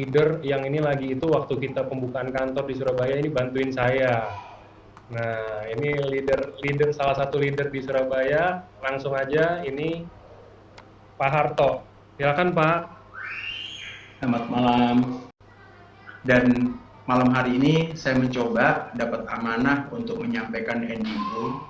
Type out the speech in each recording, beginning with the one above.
leader yang ini lagi itu waktu kita pembukaan kantor di Surabaya ini bantuin saya. Nah, ini leader salah satu leader di Surabaya, langsung aja ini Pak Harto. Silakan Pak. Selamat malam. Dan malam hari ini saya mencoba dapat amanah untuk menyampaikan NDO.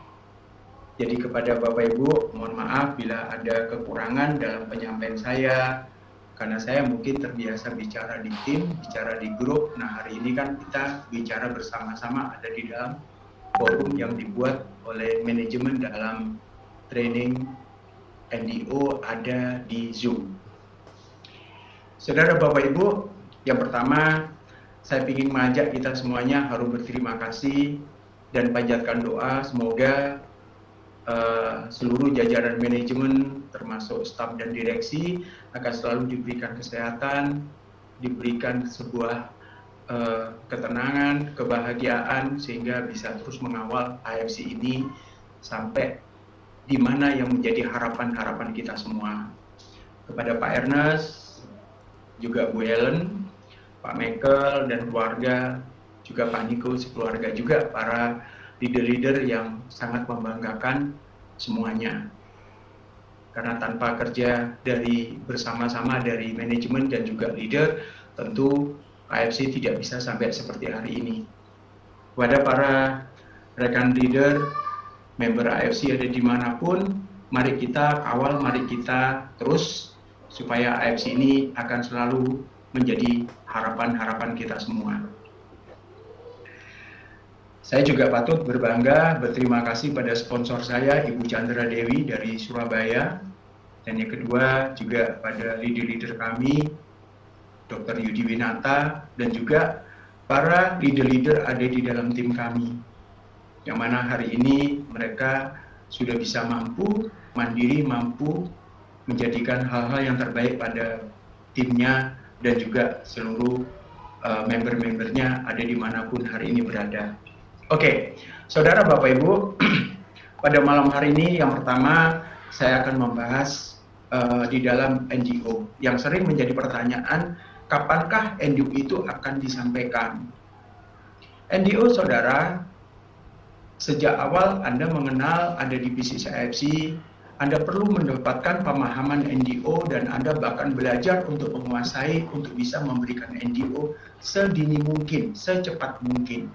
Jadi kepada Bapak Ibu, mohon maaf bila ada kekurangan dalam penyampaian saya, karena saya mungkin terbiasa bicara di tim, bicara di grup. Nah, hari ini kan kita bicara bersama-sama ada di dalam forum yang dibuat oleh manajemen dalam training NDO ada di Zoom. Saudara Bapak Ibu, yang pertama saya ingin mengajak kita semuanya harus berterima kasih dan panjatkan doa semoga seluruh jajaran manajemen termasuk staf dan direksi akan selalu diberikan kesehatan, diberikan sebuah ketenangan, kebahagiaan sehingga bisa terus mengawal AFC ini sampai di mana yang menjadi harapan-harapan kita semua. Kepada Pak Ernest, juga Bu Helen, Pak Michael dan keluarga, juga Pak Niko sekeluarga, juga para leader-leader yang sangat membanggakan semuanya. Karena tanpa kerja dari bersama-sama dari manajemen dan juga leader, tentu AFC tidak bisa sampai seperti hari ini. Kepada para rekan leader, member AFC ada dimanapun, mari kita kawal, mari kita terus supaya AFC ini akan selalu menjadi harapan-harapan kita semua. Saya juga patut berbangga, berterima kasih pada sponsor saya, Ibu Chandra Dewi dari Surabaya. Dan yang kedua juga pada leader-leader kami, Dr. Yudi Winata, dan juga para leader-leader ada di dalam tim kami. Yang mana hari ini mereka sudah bisa mampu, mandiri, mampu menjadikan hal-hal yang terbaik pada timnya dan juga seluruh member-membernya ada dimanapun hari ini berada. Oke, saudara Bapak Ibu, pada malam hari ini yang pertama saya akan membahas di dalam NGO yang sering menjadi pertanyaan, kapankah NGO itu akan disampaikan? NGO saudara, sejak awal Anda mengenal ada di bisnis AFC, Anda perlu mendapatkan pemahaman NGO dan Anda bahkan belajar untuk menguasai untuk bisa memberikan NGO sedini mungkin, secepat mungkin.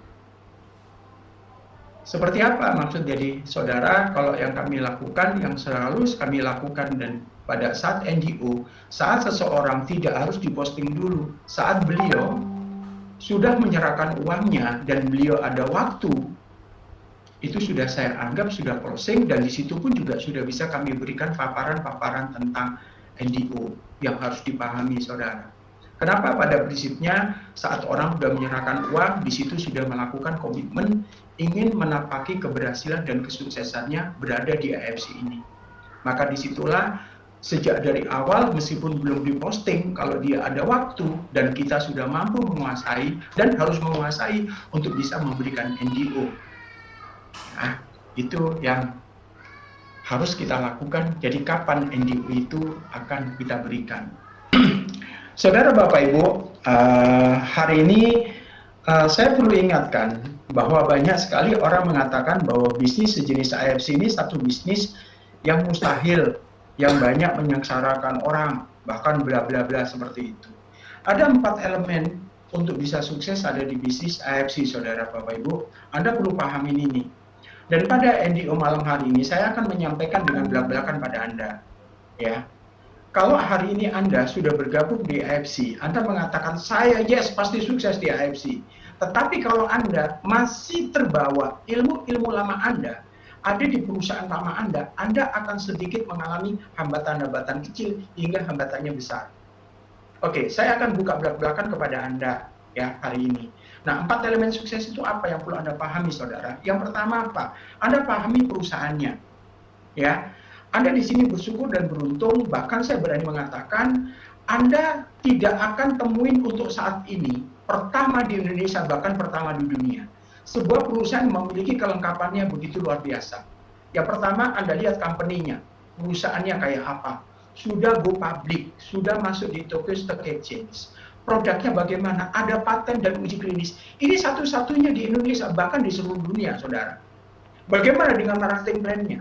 Seperti apa maksud jadi saudara? Kalau yang kami lakukan, yang selalu kami lakukan dan pada saat NGO, saat seseorang tidak harus diposting dulu, saat beliau sudah menyerahkan uangnya dan beliau ada waktu, itu sudah saya anggap sudah closing dan di situ pun juga sudah bisa kami berikan paparan-paparan tentang NGO yang harus dipahami saudara. Kenapa? Pada prinsipnya saat orang sudah menyerahkan uang, di situ sudah melakukan komitmen ingin menapaki keberhasilan dan kesuksesannya berada di AFC ini. Maka disitulah sejak dari awal meskipun belum diposting, kalau dia ada waktu dan kita sudah mampu menguasai dan harus menguasai untuk bisa memberikan NGO. Nah, itu yang harus kita lakukan. Jadi kapan NGO itu akan kita berikan? Saudara Bapak Ibu, hari ini saya perlu ingatkan bahwa banyak sekali orang mengatakan bahwa bisnis sejenis AFC ini satu bisnis yang mustahil, yang banyak menyengsarakan orang, bahkan bla bla bla seperti itu. Ada 4 elemen untuk bisa sukses ada di bisnis AFC, saudara Bapak Ibu. Anda perlu pahamin ini. Dan pada NDO malam hari ini saya akan menyampaikan dengan belak-belakan pada Anda, ya. Kalau hari ini Anda sudah bergabung di AFC, Anda mengatakan saya yes pasti sukses di AFC. Tetapi kalau Anda masih terbawa ilmu-ilmu lama Anda, ada di perusahaan lama Anda akan sedikit mengalami hambatan-hambatan kecil hingga hambatannya besar. Oke, saya akan buka belak-belakan kepada Anda ya hari ini. Nah, 4 elemen sukses itu apa yang perlu Anda pahami, saudara? Yang pertama apa? Anda pahami perusahaannya, ya. Anda di sini bersyukur dan beruntung, bahkan saya berani mengatakan Anda tidak akan temuin untuk saat ini pertama di Indonesia, bahkan pertama di dunia. Sebuah perusahaan memiliki kelengkapannya begitu luar biasa. Yang pertama, Anda lihat company-nya, perusahaannya kayak apa. Sudah go public, sudah masuk di Tokyo Stock Exchange, produknya bagaimana, ada paten dan uji klinis. Ini satu-satunya di Indonesia, bahkan di seluruh dunia, saudara. Bagaimana dengan marketing plan-nya?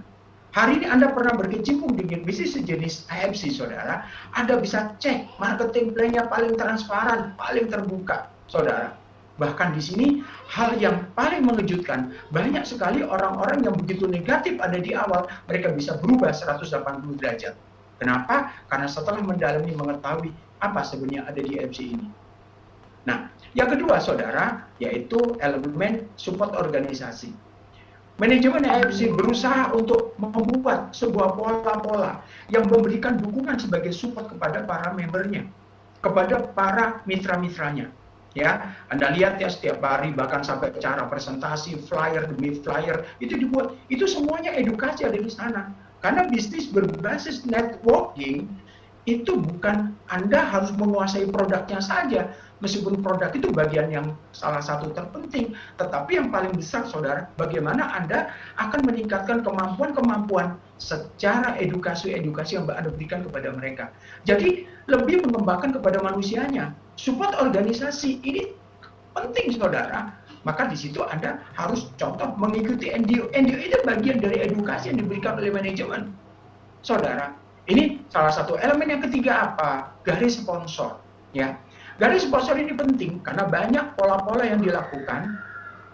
Hari ini Anda pernah berkecimpung dengan bisnis sejenis AFC, saudara. Anda bisa cek marketing plan-nya paling transparan, paling terbuka, saudara. Bahkan di sini, hal yang paling mengejutkan, banyak sekali orang-orang yang begitu negatif ada di awal, mereka bisa berubah 180 derajat. Kenapa? Karena setelah mendalami mengetahui apa sebenarnya ada di AFC ini. Nah, yang kedua, saudara, yaitu elemen support organisasi. Manajemen AFC berusaha untuk membuat sebuah pola-pola yang memberikan dukungan sebagai support kepada para membernya, kepada para mitra-mitranya. Ya, Anda lihat ya setiap hari, bahkan sampai cara presentasi, flyer demi flyer itu dibuat. Itu semuanya edukasi ada di sana. Karena bisnis berbasis networking itu bukan Anda harus menguasai produknya saja, meskipun produk itu bagian yang salah satu terpenting, tetapi yang paling besar, saudara, bagaimana Anda akan meningkatkan kemampuan-kemampuan secara edukasi-edukasi yang Anda berikan kepada mereka. Jadi, lebih mengembangkan kepada manusianya. Support organisasi ini penting, saudara. Maka di situ Anda harus contoh mengikuti NDO. NDO itu bagian dari edukasi yang diberikan oleh manajemen, saudara. Ini salah satu elemen. Yang ketiga apa? Garis sponsor. Ya, garis sponsor ini penting karena banyak pola-pola yang dilakukan.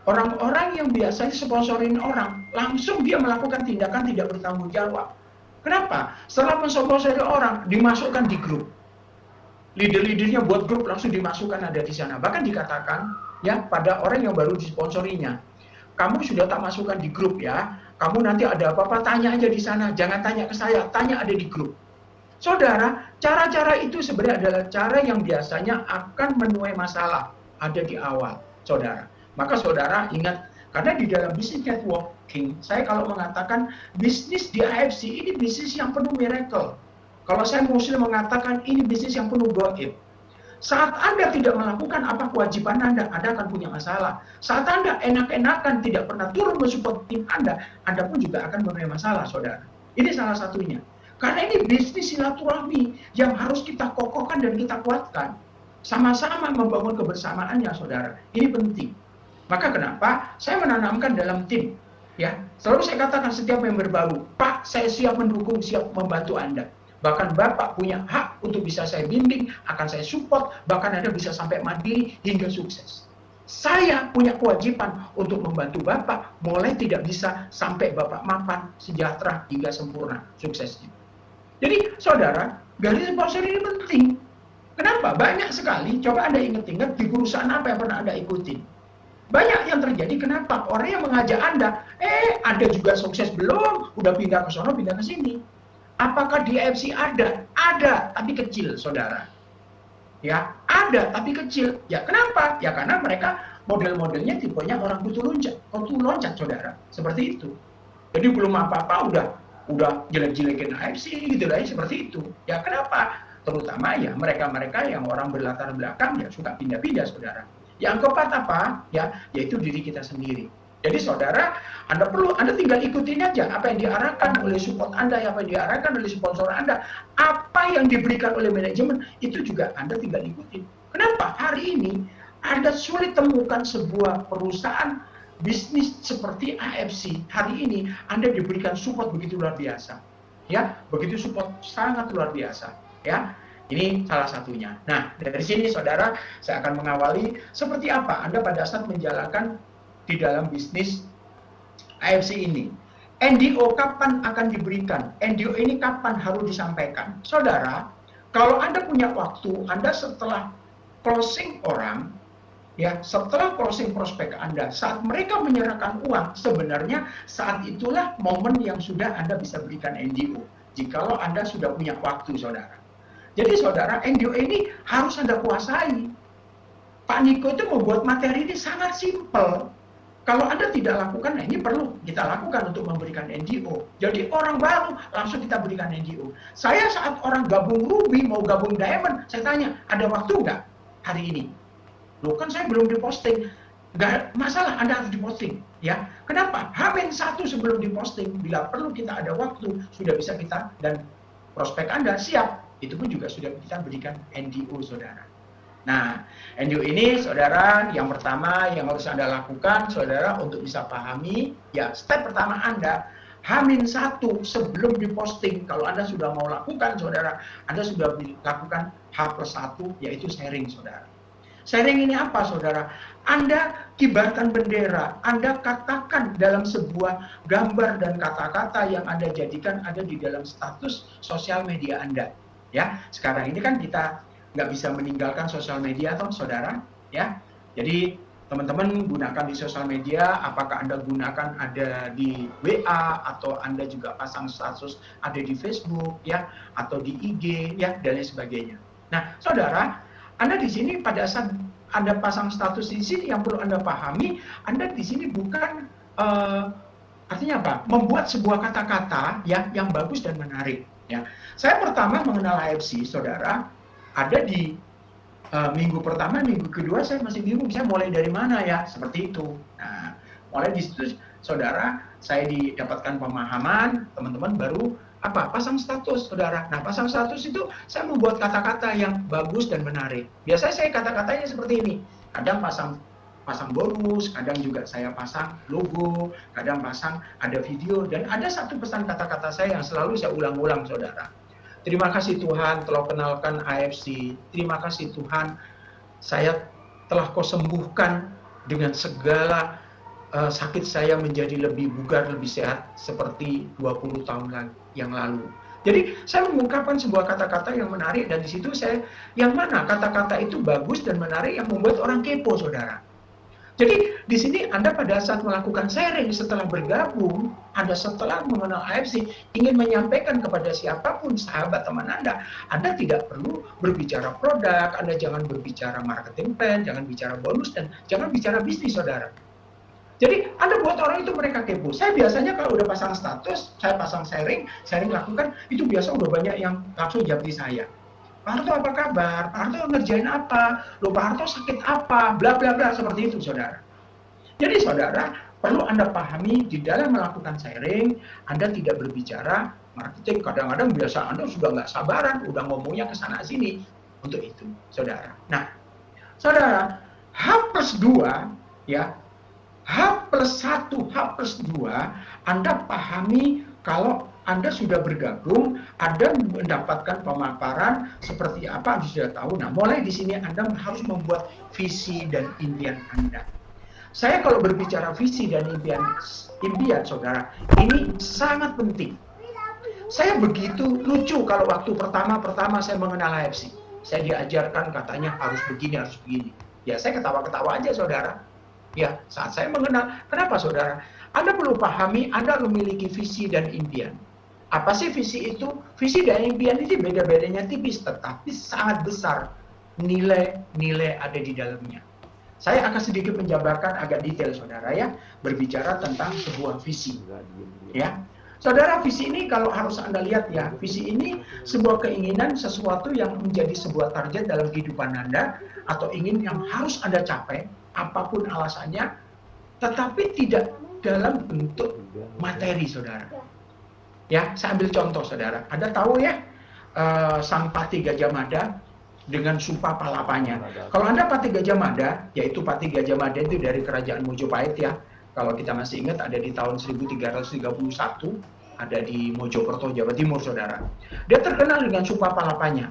Orang-orang yang biasanya sponsorin orang, langsung dia melakukan tindakan tidak bertanggung jawab. Kenapa? Setelah mensponsori orang, dimasukkan di grup. Leader-leadernya buat grup, langsung dimasukkan ada di sana. Bahkan dikatakan ya pada orang yang baru disponsorinya, kamu sudah tak masukkan di grup ya. Kamu nanti ada apa-apa tanya aja di sana, jangan tanya ke saya, tanya ada di grup. Saudara, cara-cara itu sebenarnya adalah cara yang biasanya akan menuai masalah ada di awal, saudara. Maka saudara ingat, karena di dalam bisnis networking, saya kalau mengatakan bisnis di AFC ini bisnis yang penuh miracle. Kalau saya muslim mengatakan ini bisnis yang penuh gaib. Saat Anda tidak melakukan apa kewajiban Anda akan punya masalah. Saat Anda enak-enakan tidak pernah turun mensupport tim Anda pun juga akan menuai masalah, saudara. Ini salah satunya. Karena ini bisnis silaturahmi yang harus kita kokohkan dan kita kuatkan. Sama-sama membangun kebersamaannya, saudara. Ini penting. Maka kenapa saya menanamkan dalam tim, ya. Selalu saya katakan setiap member baru, Pak, saya siap mendukung, siap membantu Anda. Bahkan Bapak punya hak untuk bisa saya bimbing, akan saya support, bahkan Anda bisa sampai mandiri hingga sukses. Saya punya kewajiban untuk membantu Bapak, mulai tidak bisa sampai Bapak mapan, sejahtera, hingga sempurna suksesnya. Jadi, saudara, garis sponsor ini penting. Kenapa? Banyak sekali, coba Anda ingat-ingat di perusahaan apa yang pernah Anda ikutin. Banyak yang terjadi, kenapa? Orang yang mengajak Anda juga sukses belum, udah pindah ke sono, pindah ke sini. Apakah di AFC ada? Ada, tapi kecil, saudara. Ya, ada, tapi kecil. Ya, kenapa? Ya, karena mereka model-modelnya tipenya orang butuh loncat, saudara. Seperti itu. Jadi belum apa-apa udah jelek-jelekin AFC gitu lah, seperti itu. Ya, kenapa? Terutama ya mereka-mereka yang orang berlatar belakang ya suka pindah-pindah, saudara. Yang keempat apa? Ya, yaitu diri kita sendiri. Jadi saudara, Anda tinggal ikutin aja apa yang diarahkan oleh support Anda, apa yang diarahkan oleh sponsor Anda, apa yang diberikan oleh manajemen, itu juga Anda tinggal ikutin. Kenapa? Hari ini Anda sulit temukan sebuah perusahaan bisnis seperti AFC. Hari ini Anda diberikan support begitu luar biasa. Ya, begitu support sangat luar biasa, ya. Ini salah satunya. Nah, dari sini saudara, saya akan mengawali seperti apa Anda pada saat menjalankan di dalam bisnis AFC ini. NDO kapan akan diberikan? NDO ini kapan harus disampaikan? Saudara, kalau Anda punya waktu, Anda setelah closing orang, ya, setelah closing prospek Anda, saat mereka menyerahkan uang, sebenarnya saat itulah momen yang sudah Anda bisa berikan NDO. Jikalau Anda sudah punya waktu, saudara. Jadi saudara, NDO ini harus Anda kuasai. Pak Niko itu membuat materi ini sangat simpel. Kalau Anda tidak lakukan, nah ini perlu kita lakukan untuk memberikan NGO. Jadi orang baru langsung kita berikan NGO. Saya saat orang gabung Ruby, mau gabung Diamond, saya tanya, ada waktu nggak hari ini? Loh kan saya belum diposting. Nggak masalah, Anda harus diposting. Ya, kenapa? H-1 sebelum diposting, bila perlu kita ada waktu, sudah bisa kita dan prospek Anda siap. Itu pun juga sudah kita berikan NGO, saudara. Nah, NDU ini, saudara, yang pertama yang harus Anda lakukan, saudara, untuk bisa pahami, ya, step pertama Anda, H-1 sebelum diposting, kalau Anda sudah mau lakukan, saudara, Anda sudah lakukan H+1, yaitu sharing, saudara. Sharing ini apa, saudara? Anda kibarkan bendera, Anda katakan dalam sebuah gambar dan kata-kata yang Anda jadikan ada di dalam status sosial media Anda. Ya, sekarang ini kan kita nggak bisa meninggalkan sosial media, toh, saudara, ya. Jadi teman-teman gunakan di sosial media, apakah Anda gunakan ada di WA atau Anda juga pasang status ada di Facebook, ya, atau di IG, ya, dan lain sebagainya. Nah, saudara, Anda di sini pada saat Anda pasang status di sini yang perlu Anda pahami, Anda di sini bukan artinya apa? Membuat sebuah kata-kata ya yang bagus dan menarik. Ya, saya pertama mengenal AFC, saudara, ada di minggu pertama, minggu kedua saya masih bingung saya mulai dari mana ya, seperti itu. Nah, mulai di situ, saudara, saya didapatkan pemahaman, teman-teman baru apa? Pasang status, saudara. Nah, pasang status itu saya membuat kata-kata yang bagus dan menarik. Biasanya saya kata-katanya seperti ini. Kadang pasang bonus, kadang juga saya pasang logo, kadang pasang ada video, dan ada satu pesan kata-kata saya yang selalu saya ulang-ulang, saudara. Terima kasih Tuhan telah kenalkan AFC. Terima kasih Tuhan, saya telah Kau sembuhkan dengan segala sakit saya menjadi lebih bugar, lebih sehat seperti 20 tahun yang lalu. Jadi saya mengungkapkan sebuah kata-kata yang menarik, dan di situ saya yang mana kata-kata itu bagus dan menarik yang membuat orang kepo, saudara. Jadi di sini Anda pada saat melakukan sharing setelah bergabung, Anda setelah mengenal AFC ingin menyampaikan kepada siapapun sahabat teman Anda tidak perlu berbicara produk, Anda jangan berbicara marketing plan, jangan bicara bonus, dan jangan bicara bisnis, saudara. Jadi Anda buat orang itu mereka kepo. Saya biasanya kalau udah pasang status, saya pasang sharing lakukan, itu biasa udah banyak yang langsung japri saya. Pak Harto apa kabar? Pak Harto ngerjain apa? Loh, Pak Harto sakit apa? Bla bla bla, seperti itu, saudara. Jadi saudara, perlu Anda pahami di dalam melakukan sharing, Anda tidak berbicara marketing. Kadang-kadang biasa Anda sudah nggak sabaran, udah ngomongnya ke sana sini. Untuk itu, saudara. Nah, saudara, H+2, ya, H+1, H+2, Anda pahami kalau Anda sudah bergabung, Anda mendapatkan pemaparan seperti apa, Anda sudah tahu. Nah, mulai di sini Anda harus membuat visi dan impian Anda. Saya kalau berbicara visi dan impian, saudara, ini sangat penting. Saya begitu lucu kalau waktu pertama saya mengenal AFC. Saya diajarkan katanya harus begini, harus begini. Ya, saya ketawa-ketawa aja, saudara. Ya, saat saya mengenal, kenapa, saudara? Anda perlu pahami, Anda memiliki visi dan impian. Apa sih visi itu? Visi dan impian itu beda-bedanya tipis, tetapi sangat besar nilai-nilai ada di dalamnya. Saya akan sedikit menjabarkan agak detail, saudara, ya, berbicara tentang sebuah visi. Ya, saudara, visi ini kalau harus Anda lihat, ya, visi ini sebuah keinginan, sesuatu yang menjadi sebuah target dalam kehidupan Anda, atau ingin yang harus Anda capai, apapun alasannya, tetapi tidak dalam bentuk materi, saudara. Ya, saya ambil contoh, saudara. Anda tahu ya, sang Pati Gajah Mada dengan sumpah palapanya. Kalau Anda Pati Gajah Mada, yaitu Pati Gajah Mada itu dari kerajaan Mojopahit, ya. Kalau kita masih ingat, ada di tahun 1331, ada di Mojokerto, Jawa Timur, saudara. Dia terkenal dengan sumpah palapanya,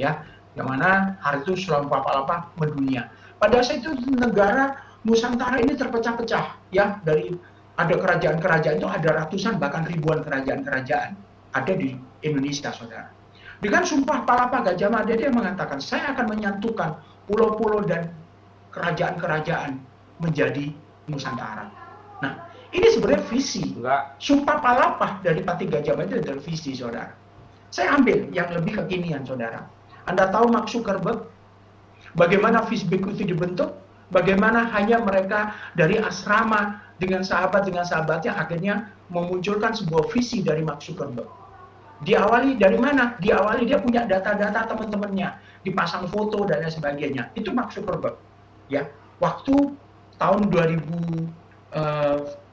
ya, yang mana hari itu sumpah palapa mendunia. Pada saat itu negara Nusantara ini terpecah-pecah, ya, dari ada kerajaan-kerajaan itu ada ratusan bahkan ribuan kerajaan-kerajaan ada di Indonesia, saudara. Dengan sumpah palapa Gajah Mada dia mengatakan, saya akan menyatukan pulau-pulau dan kerajaan-kerajaan menjadi Nusantara. Nah, ini sebenarnya visi. Sumpah palapa dari Pati Gajah Mada adalah visi, saudara. Saya ambil yang lebih kekinian, saudara. Anda tahu Mark Zuckerberg? Bagaimana Facebook itu dibentuk? Bagaimana hanya mereka dari asrama dengan sahabatnya akhirnya memunculkan sebuah visi dari Mark Zuckerberg. Diawali dari mana? Diawali dia punya data-data teman-temannya, dipasang foto dan lain sebagainya. Itu Mark Zuckerberg. Ya, waktu tahun 2000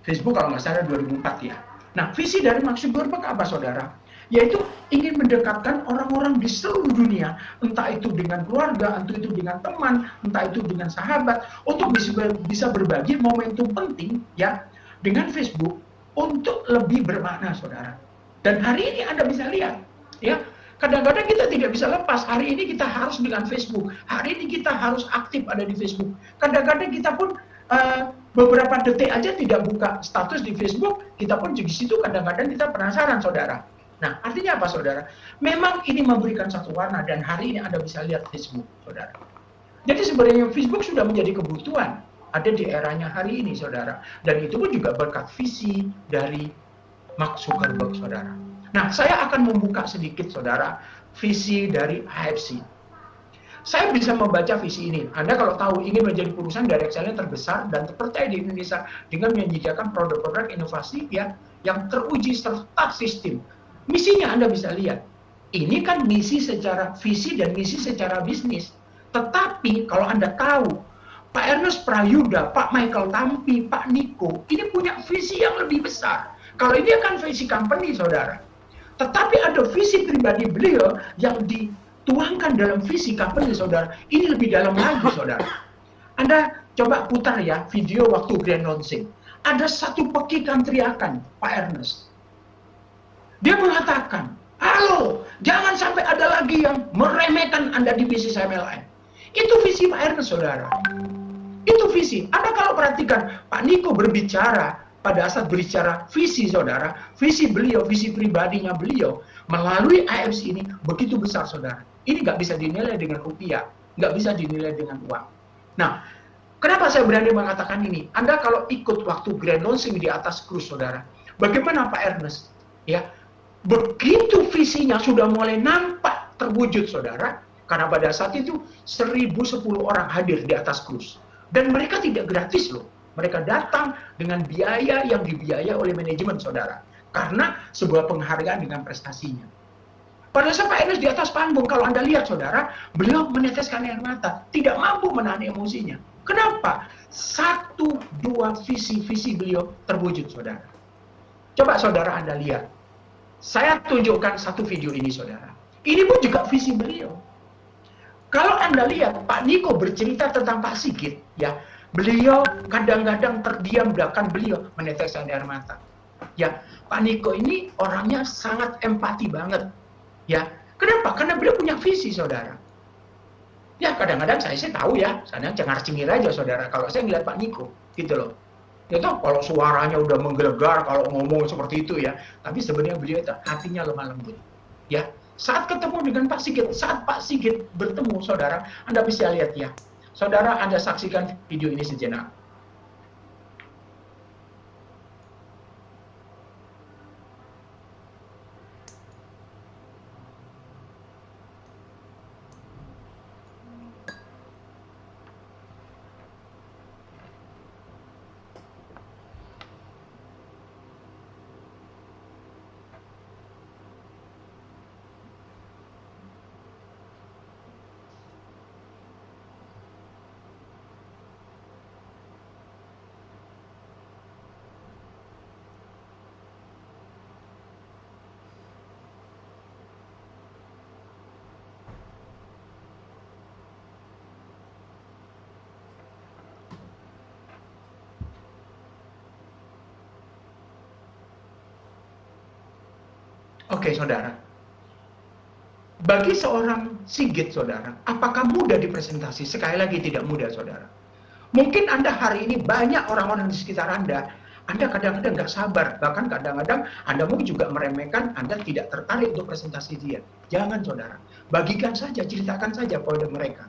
Facebook kalau nggak salah 2004, ya. Nah, visi dari Mark Zuckerberg apa, saudara? yaitu ingin mendekatkan orang-orang di seluruh dunia, entah itu dengan keluarga, entah itu dengan teman, entah itu dengan sahabat, untuk bisa berbagi momentum penting ya dengan Facebook untuk lebih bermakna, saudara. Dan hari ini Anda bisa lihat, ya, kadang-kadang kita tidak bisa lepas. Hari ini kita harus dengan Facebook. Hari ini kita harus aktif ada di Facebook. Kadang-kadang kita pun beberapa detik aja tidak buka status di Facebook, kita pun di situ kadang-kadang kita penasaran, saudara. Nah, artinya apa, saudara? Memang ini memberikan satu warna, dan hari ini Anda bisa lihat Facebook, saudara. Jadi sebenarnya Facebook sudah menjadi kebutuhan ada di eranya hari ini, saudara. Dan itu pun juga berkat visi dari Mark Zuckerberg, saudara. Nah, saya akan membuka sedikit, saudara, visi dari AFC. Saya bisa membaca visi ini. Anda kalau tahu ingin menjadi perusahaan direct selling terbesar dan terpercaya di Indonesia dengan menyediakan produk-produk inovasi ya yang teruji serta sistem. Misinya Anda bisa lihat. Ini kan misi secara visi dan misi secara bisnis. Tetapi kalau Anda tahu Pak Ernest Prayuda, Pak Michael Tampi, Pak Niko, ini punya visi yang lebih besar. Kalau ini kan visi company, saudara. Tetapi ada visi pribadi beliau yang dituangkan dalam visi company, saudara. Ini lebih dalam lagi, saudara. Anda coba putar ya video waktu grand launching. Ada satu pekikan teriakan Pak Ernest. Dia mengatakan, halo, jangan sampai ada lagi yang meremehkan Anda di bisnis MLM. Itu visi Pak Ernest, saudara. Itu visi. Anda kalau perhatikan, Pak Niko berbicara, pada saat berbicara visi, saudara, visi beliau, visi pribadinya beliau, melalui AFC ini begitu besar, saudara. Ini nggak bisa dinilai dengan rupiah, nggak bisa dinilai dengan uang. Nah, kenapa saya berani mengatakan ini? Anda kalau ikut waktu grand launching di atas cruise, saudara, bagaimana Pak Ernest? Ya, begitu visinya sudah mulai nampak terwujud, saudara, karena pada saat itu 1010 orang hadir di atas cruise. Dan mereka tidak gratis loh. Mereka datang dengan biaya yang dibiayai oleh manajemen, saudara. Karena sebuah penghargaan dengan prestasinya. Pada saat Pak Ernest di atas panggung, kalau Anda lihat, saudara, beliau meneteskan air mata. Tidak mampu menahan emosinya. Kenapa? 1, 2 visi beliau terwujud, saudara. Coba saudara Anda lihat. Saya tunjukkan satu video ini, saudara. Ini pun juga visi beliau. Kalau Anda lihat, Pak Niko bercerita tentang Pak Sigit, ya, beliau kadang-kadang terdiam, bahkan beliau meneteskan air mata. Ya, Pak Niko ini orangnya sangat empati banget. Ya, kenapa? Karena beliau punya visi, saudara. Ya, kadang-kadang saya tahu ya, saya cengar-cengir aja, saudara. Kalau saya ngeliat Pak Niko, gitu loh. Ya toh, kalau suaranya udah menggelegar, kalau ngomong seperti itu ya, tapi sebenarnya beliau itu hatinya lemah lembut. Ya, saat ketemu dengan Pak Sigit, saat Pak Sigit bertemu, saudara, Anda bisa lihat ya. Saudara, Anda saksikan video ini sejenak. Oke, saudara. Bagi seorang Sigit, saudara, apakah mudah dipresentasi? Sekali lagi tidak mudah, saudara. Mungkin Anda hari ini banyak orang-orang di sekitar Anda kadang-kadang nggak sabar, bahkan kadang-kadang Anda mungkin juga meremehkan, Anda tidak tertarik untuk presentasi dia. Jangan, saudara. Bagikan saja, ceritakan saja pada mereka.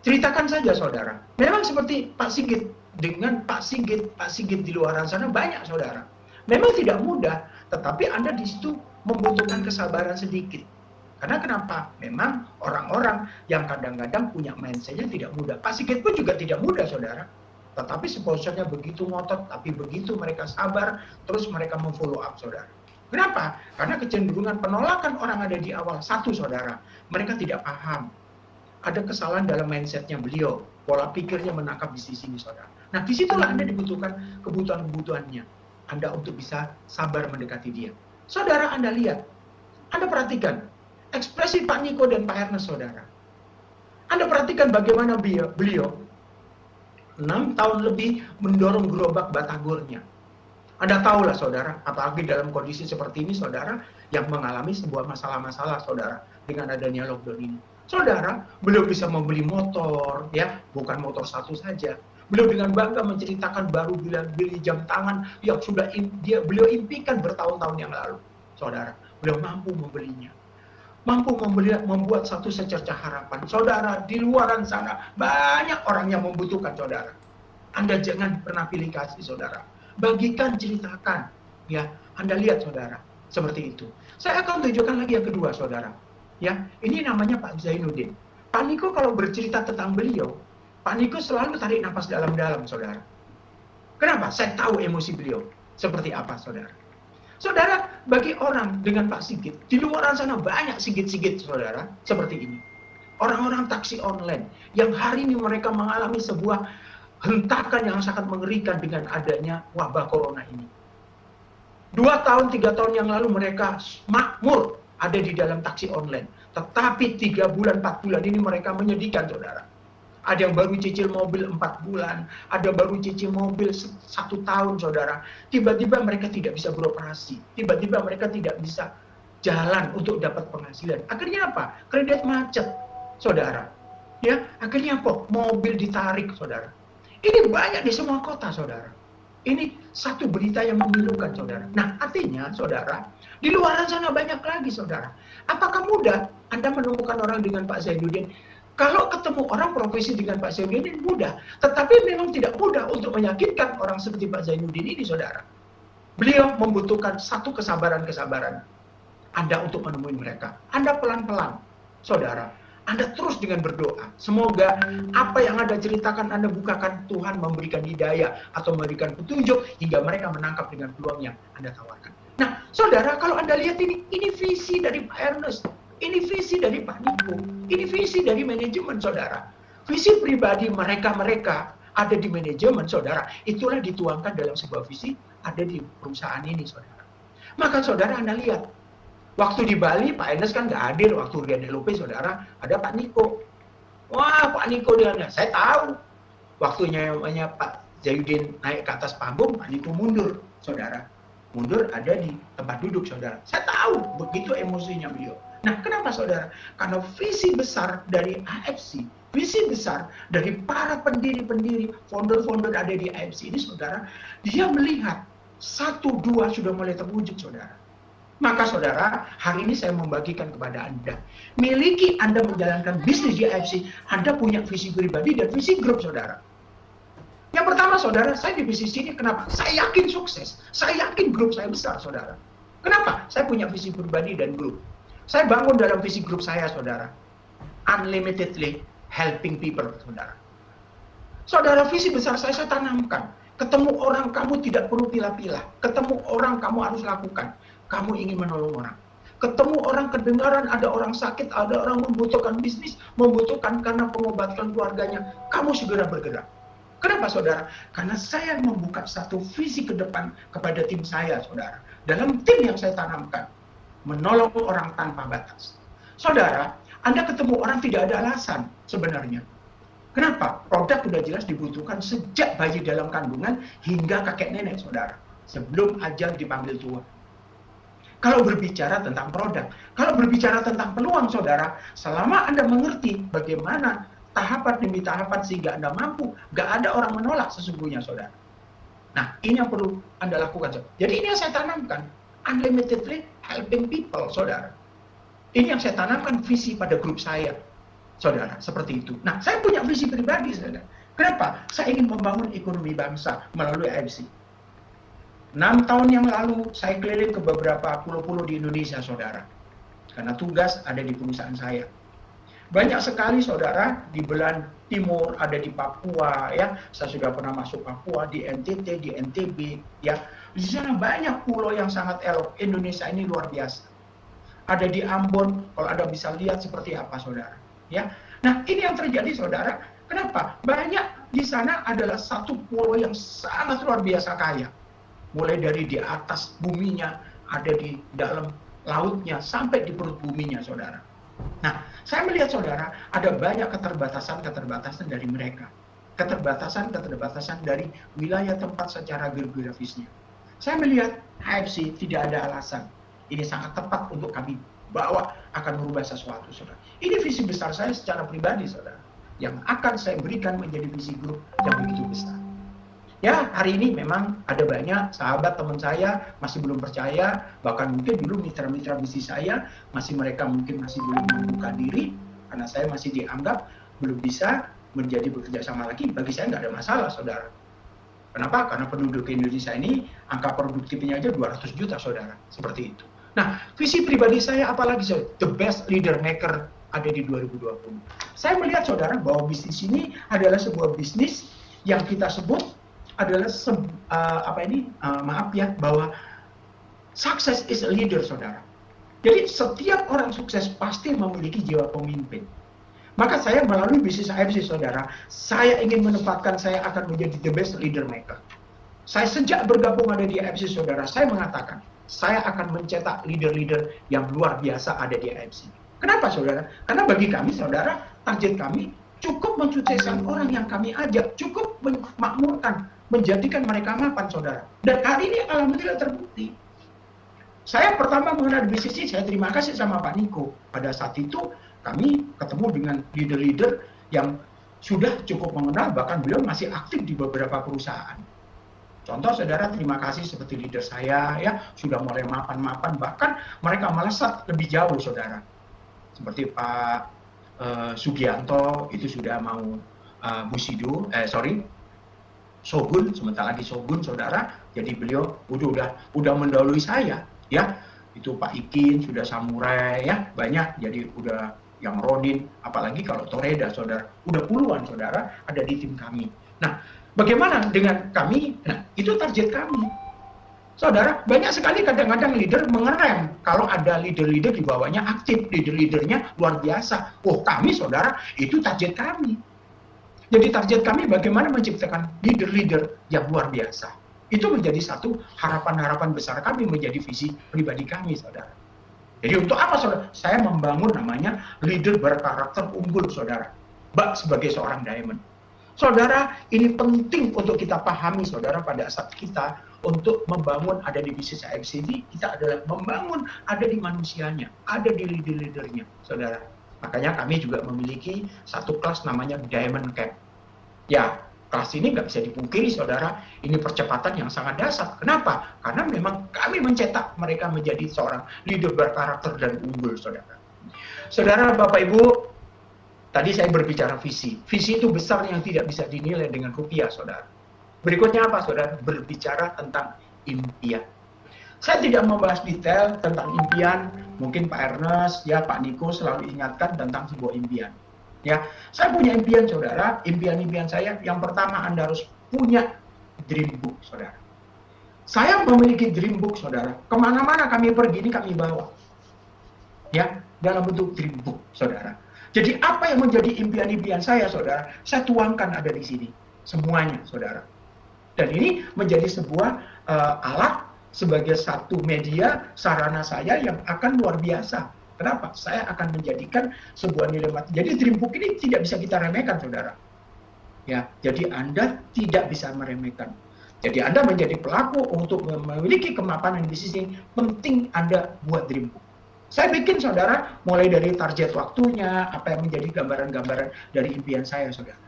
Ceritakan saja, saudara. Memang seperti Pak Sigit, dengan Pak Sigit di luar sana banyak, saudara. Memang tidak mudah, tetapi Anda di situ membutuhkan kesabaran sedikit. Karena kenapa? Memang orang-orang yang kadang-kadang punya mindset-nya tidak mudah. Pak Sigit pun juga tidak mudah, saudara. Tetapi sponsornya begitu ngotot, tapi begitu mereka sabar, terus mereka memfollow up, saudara. Kenapa? Karena kecenderungan penolakan orang ada di awal. Satu, saudara, mereka tidak paham. Ada kesalahan dalam mindset-nya beliau. Pola pikirnya menangkap di sini, saudara. Nah, disitulah Anda dibutuhkan kebutuhan-kebutuhannya. Anda untuk bisa sabar mendekati dia. Saudara, Anda lihat, Anda perhatikan ekspresi Pak Niko dan Pak Ernest, saudara. Anda perhatikan bagaimana beliau 6 tahun lebih mendorong gerobak Batagornya. Anda tahulah saudara, apalagi dalam kondisi seperti ini saudara, yang mengalami sebuah masalah-masalah saudara dengan adanya lockdown ini. Saudara, beliau bisa membeli motor, ya, bukan motor satu saja. Beliau dengan bangga menceritakan baru beli jam tangan yang sudah beliau impikan bertahun-tahun yang lalu. Saudara, beliau mampu membelinya. Mampu membuat satu secercah harapan. Saudara, di luaran sana banyak orang yang membutuhkan saudara. Anda jangan pernah pilih kasih saudara. Bagikan, ceritakan. Ya, Anda lihat saudara, seperti itu. Saya akan tunjukkan lagi yang kedua saudara. Ya, ini namanya Pak Zainuddin. Pak Niko kalau bercerita tentang beliau, Pak Niko selalu tarik nafas dalam-dalam saudara. Kenapa? Saya tahu emosi beliau seperti apa saudara. Saudara, bagi orang dengan Pak Sigit, di luar sana banyak Sigit-Sigit saudara, seperti ini. Orang-orang taksi online, yang hari ini mereka mengalami sebuah hentakan yang sangat mengerikan dengan adanya wabah corona ini. 2 tahun, 3 tahun yang lalu mereka makmur ada di dalam taksi online. Tetapi 3 bulan, 4 bulan ini mereka menyedihkan saudara. Ada yang baru cicil mobil 4 bulan, ada baru cicil mobil 1 tahun saudara. Tiba-tiba mereka tidak bisa beroperasi, tiba-tiba mereka tidak bisa jalan untuk dapat penghasilan. Akhirnya apa? Kredit macet saudara. Ya, akhirnya apa? Mobil ditarik saudara. Ini banyak di semua kota saudara. Ini satu berita yang memilukan saudara. Nah, artinya saudara, di luar sana banyak lagi saudara. Apakah mudah Anda menemukan orang dengan Pak Zainuddin? Kalau ketemu orang profesi dengan Pak Zainuddin mudah, tetapi memang tidak mudah untuk meyakinkan orang seperti Pak Zainuddin ini saudara. Beliau membutuhkan satu kesabaran-kesabaran Anda untuk menemui mereka. Anda pelan-pelan saudara. Anda terus dengan berdoa. Semoga apa yang Anda ceritakan Anda bukakan, Tuhan memberikan hidayah atau memberikan petunjuk hingga mereka menangkap dengan peluang yang Anda tawarkan. Nah, saudara, kalau Anda lihat ini visi dari Pak Ernest, ini visi dari Pak Niko, ini visi dari manajemen saudara. Visi pribadi mereka ada di manajemen saudara. Itulah dituangkan dalam sebuah visi ada di perusahaan ini saudara. Maka saudara Anda lihat, waktu di Bali, Pak Ernest kan nggak hadir. Waktu Rian LOP, saudara, ada Pak Niko. Wah, Pak Niko dia, saya tahu. Waktunya namanya Pak Zainuddin naik ke atas panggung, Pak Niko mundur, saudara. Mundur ada di tempat duduk, saudara. Saya tahu, begitu emosinya beliau. Nah, kenapa, saudara? Karena visi besar dari AFC, visi besar dari para pendiri-pendiri, founder-founder ada di AFC ini, saudara, dia melihat 1, 2 sudah mulai terwujud, saudara. Maka saudara, hari ini saya membagikan kepada Anda. Miliki Anda menjalankan bisnis di AFC, Anda punya visi pribadi dan visi grup saudara. Yang pertama saudara, saya di bisnis ini kenapa? Saya yakin sukses, saya yakin grup saya besar saudara. Kenapa? Saya punya visi pribadi dan grup. Saya bangun dalam visi grup saya saudara. Unlimitedly helping people saudara. Saudara, visi besar saya tanamkan. Ketemu orang kamu tidak perlu pilah-pilah. Ketemu orang kamu harus lakukan. Kamu ingin menolong orang. Ketemu orang kedengaran ada orang sakit, ada orang membutuhkan bisnis, membutuhkan karena pengobatan keluarganya. Kamu segera bergerak. Kenapa saudara? Karena saya membuka satu visi ke depan kepada tim saya saudara. Dalam tim yang saya tanamkan. Menolong orang tanpa batas. Saudara, Anda ketemu orang tidak ada alasan sebenarnya. Kenapa? Produk sudah jelas dibutuhkan sejak bayi dalam kandungan hingga kakek nenek saudara. Sebelum ajal dipanggil tua. Kalau berbicara tentang produk, kalau berbicara tentang peluang saudara, selama Anda mengerti bagaimana tahapan demi tahapan sehingga Anda mampu, gak ada orang menolak sesungguhnya saudara. Nah, ini yang perlu Anda lakukan saudara. Jadi ini yang saya tanamkan, unlimitedly helping people saudara. Ini yang saya tanamkan visi pada grup saya saudara, seperti itu. Nah, saya punya visi pribadi saudara. Kenapa? Saya ingin membangun ekonomi bangsa melalui AFC. 6 tahun yang lalu, saya keliling ke beberapa pulau-pulau di Indonesia, saudara. Karena tugas ada di perusahaan saya. Banyak sekali, saudara, di belahan timur, ada di Papua, ya. Saya sudah pernah masuk Papua, di NTT, di NTB, ya. Di sana banyak pulau yang sangat elok. Indonesia ini luar biasa. Ada di Ambon, kalau Anda bisa lihat seperti apa, saudara. Ya. Nah, ini yang terjadi, saudara. Kenapa? Banyak di sana adalah satu pulau yang sangat luar biasa kaya. Mulai dari di atas buminya, ada di dalam lautnya, sampai di perut buminya, saudara. Nah, saya melihat, saudara, ada banyak keterbatasan-keterbatasan dari mereka. Keterbatasan-keterbatasan dari wilayah tempat secara geografisnya. Saya melihat HFC tidak ada alasan. Ini sangat tepat untuk kami bawa akan merubah sesuatu, saudara. Ini visi besar saya secara pribadi, saudara, yang akan saya berikan menjadi visi grup yang begitu besar. Ya, hari ini memang ada banyak sahabat teman saya masih belum percaya, bahkan mungkin dulu mitra-mitra bisnis saya mereka mungkin masih belum membuka diri, karena saya masih dianggap belum bisa menjadi bekerja sama lagi. Bagi saya nggak ada masalah, saudara. Kenapa? Karena penduduk Indonesia ini angka produktifnya aja 200 juta, saudara. Seperti itu. Nah, visi pribadi saya apalagi, saudara? The best leader maker ada di 2020. Saya melihat, saudara, bahwa bisnis ini adalah sebuah bisnis yang kita sebut adalah bahwa success is a leader, saudara. Jadi setiap orang sukses pasti memiliki jiwa pemimpin. Maka saya melalui bisnis HFC, saudara, saya ingin menempatkan saya akan menjadi the best leader maker. Saya sejak bergabung ada di HFC, saudara, saya mengatakan saya akan mencetak leader-leader yang luar biasa ada di HFC. Kenapa, saudara? Karena bagi kami, saudara, target kami cukup mensukseskan orang yang kami ajak, cukup memakmurkan, menjadikan mereka mapan, saudara. Dan hari ini alhamdulillah terbukti. Saya pertama mengenal bisnis ini, saya terima kasih sama Pak Niko. Pada saat itu kami ketemu dengan leader-leader yang sudah cukup mengenal, bahkan beliau masih aktif di beberapa perusahaan. Contoh, saudara, terima kasih seperti leader saya, ya, sudah mulai mapan-mapan, bahkan mereka melesat lebih jauh, saudara. Seperti Pak Sugianto, itu sudah mau Shogun, sebentar lagi Shogun, saudara. Jadi beliau udah mendahului saya, ya. Itu Pak Ikin sudah samurai, ya, banyak. Jadi udah yang Rodin, apalagi kalau Toreda, saudara, udah puluhan, saudara, ada di tim kami. Nah, bagaimana dengan kami? Nah, itu target kami, saudara. Banyak sekali kadang-kadang leader mengerem kalau ada leader-leader di bawahnya aktif, leader-leadernya luar biasa. Oh, kami, saudara, itu target kami. Jadi target kami bagaimana menciptakan leader-leader yang luar biasa. Itu menjadi satu harapan-harapan besar kami, menjadi visi pribadi kami, saudara. Jadi untuk apa, saudara? Saya membangun namanya leader berkarakter unggul, saudara. Sebagai seorang diamond. Saudara, ini penting untuk kita pahami, saudara, pada saat kita untuk membangun ada di bisnis HFC ini, kita adalah membangun ada di manusianya, ada di leader-leadernya, saudara. Makanya kami juga memiliki satu kelas namanya Diamond Camp. Ya, kelas ini nggak bisa dipungkiri, saudara, ini percepatan yang sangat dasar. Kenapa? Karena memang kami mencetak mereka menjadi seorang leader berkarakter dan unggul, saudara. Saudara, Bapak Ibu, tadi saya berbicara visi. Visi itu besar yang tidak bisa dinilai dengan rupiah, saudara. Berikutnya apa, saudara? Berbicara tentang impian. Saya tidak membahas detail tentang impian. Mungkin Pak Ernest, ya, Pak Niko selalu ingatkan tentang sebuah impian. Ya, saya punya impian, saudara. Impian-impian saya, yang pertama Anda harus punya dream book, saudara. Saya memiliki dream book, saudara. Kemana-mana kami pergi ini kami bawa, ya, dalam bentuk dream book, saudara. Jadi apa yang menjadi impian-impian saya, saudara, saya tuangkan ada di sini, semuanya, saudara. Dan ini menjadi sebuah alat sebagai satu media sarana saya yang akan luar biasa. Kenapa? Saya akan menjadikan sebuah nilai mati. Jadi dream book ini tidak bisa kita remehkan, saudara. Ya, jadi Anda tidak bisa meremehkan. Jadi Anda menjadi pelaku untuk memiliki kemapanan bisnis ini, penting Anda buat dream book. Saya bikin, saudara, mulai dari target waktunya, apa yang menjadi gambaran-gambaran dari impian saya, saudara.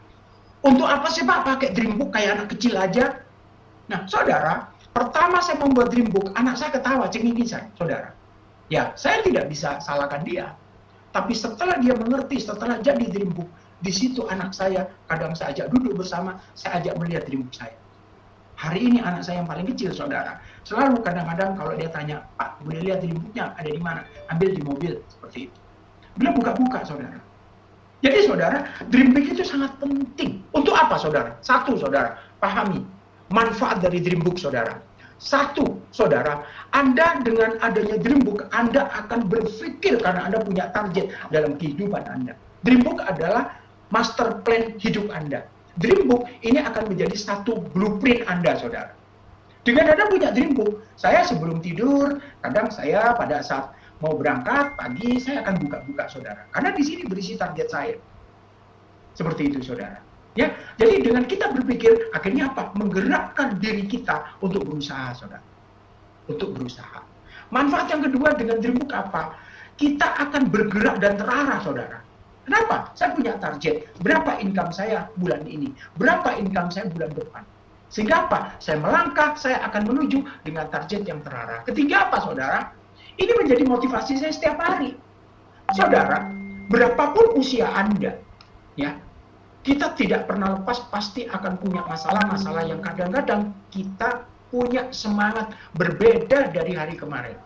Untuk apa sih, Pak, pakai dream book kayak anak kecil aja? Nah, saudara, pertama saya membuat dream book, anak saya ketawa, cengikisan, saudara. Ya, saya tidak bisa salahkan dia. Tapi setelah dia mengerti, setelah jadi dream book, di situ anak saya, kadang saya ajak duduk bersama, saya ajak melihat dream book saya. Hari ini anak saya yang paling kecil, saudara, selalu kadang-kadang kalau dia tanya, Pak, boleh lihat dream booknya ada di mana? Ambil di mobil, seperti itu. Beliau buka-buka, saudara. Jadi, saudara, dream book itu sangat penting. Untuk apa, saudara? Satu, saudara, pahami manfaat dari dream book, saudara. Satu, saudara, Anda dengan adanya dream book, Anda akan berpikir karena Anda punya target dalam kehidupan Anda. Dream book adalah master plan hidup Anda. Dream book ini akan menjadi satu blueprint Anda, saudara. Dengan Anda punya dream book, saya sebelum tidur, kadang saya pada saat mau berangkat pagi, saya akan buka-buka saudara. Karena di sini berisi target saya. Seperti itu saudara. Ya, jadi dengan kita berpikir, akhirnya apa? Menggerakkan diri kita untuk berusaha saudara. Untuk berusaha. Manfaat yang kedua dengan dream book apa? Kita akan bergerak dan terarah saudara. Kenapa? Saya punya target. Berapa income saya bulan ini? Berapa income saya bulan depan? Sehingga apa? Saya melangkah, saya akan menuju dengan target yang terarah. Ketiga apa saudara? Ini menjadi motivasi saya setiap hari. Saudara, berapapun usia Anda, ya, kita tidak pernah lepas pasti akan punya masalah-masalah yang kadang-kadang kita punya semangat berbeda dari hari kemarin.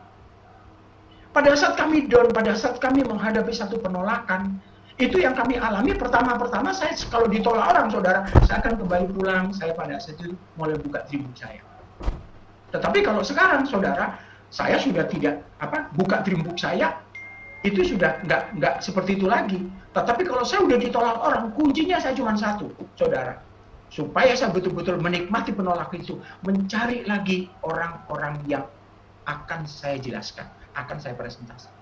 Pada saat kami down, pada saat kami menghadapi satu penolakan, itu yang kami alami pertama-pertama saya kalau ditolak orang saudara, saya akan kembali pulang, saya pada saat itu mulai buka dream book saya. Tetapi kalau sekarang saudara, saya sudah tidak buka dream book saya, itu sudah nggak seperti itu lagi. Tetapi kalau saya udah ditolak orang, kuncinya saya cuma satu, saudara. Supaya saya betul-betul menikmati penolakan itu, mencari lagi orang-orang yang akan saya jelaskan, akan saya presentasikan.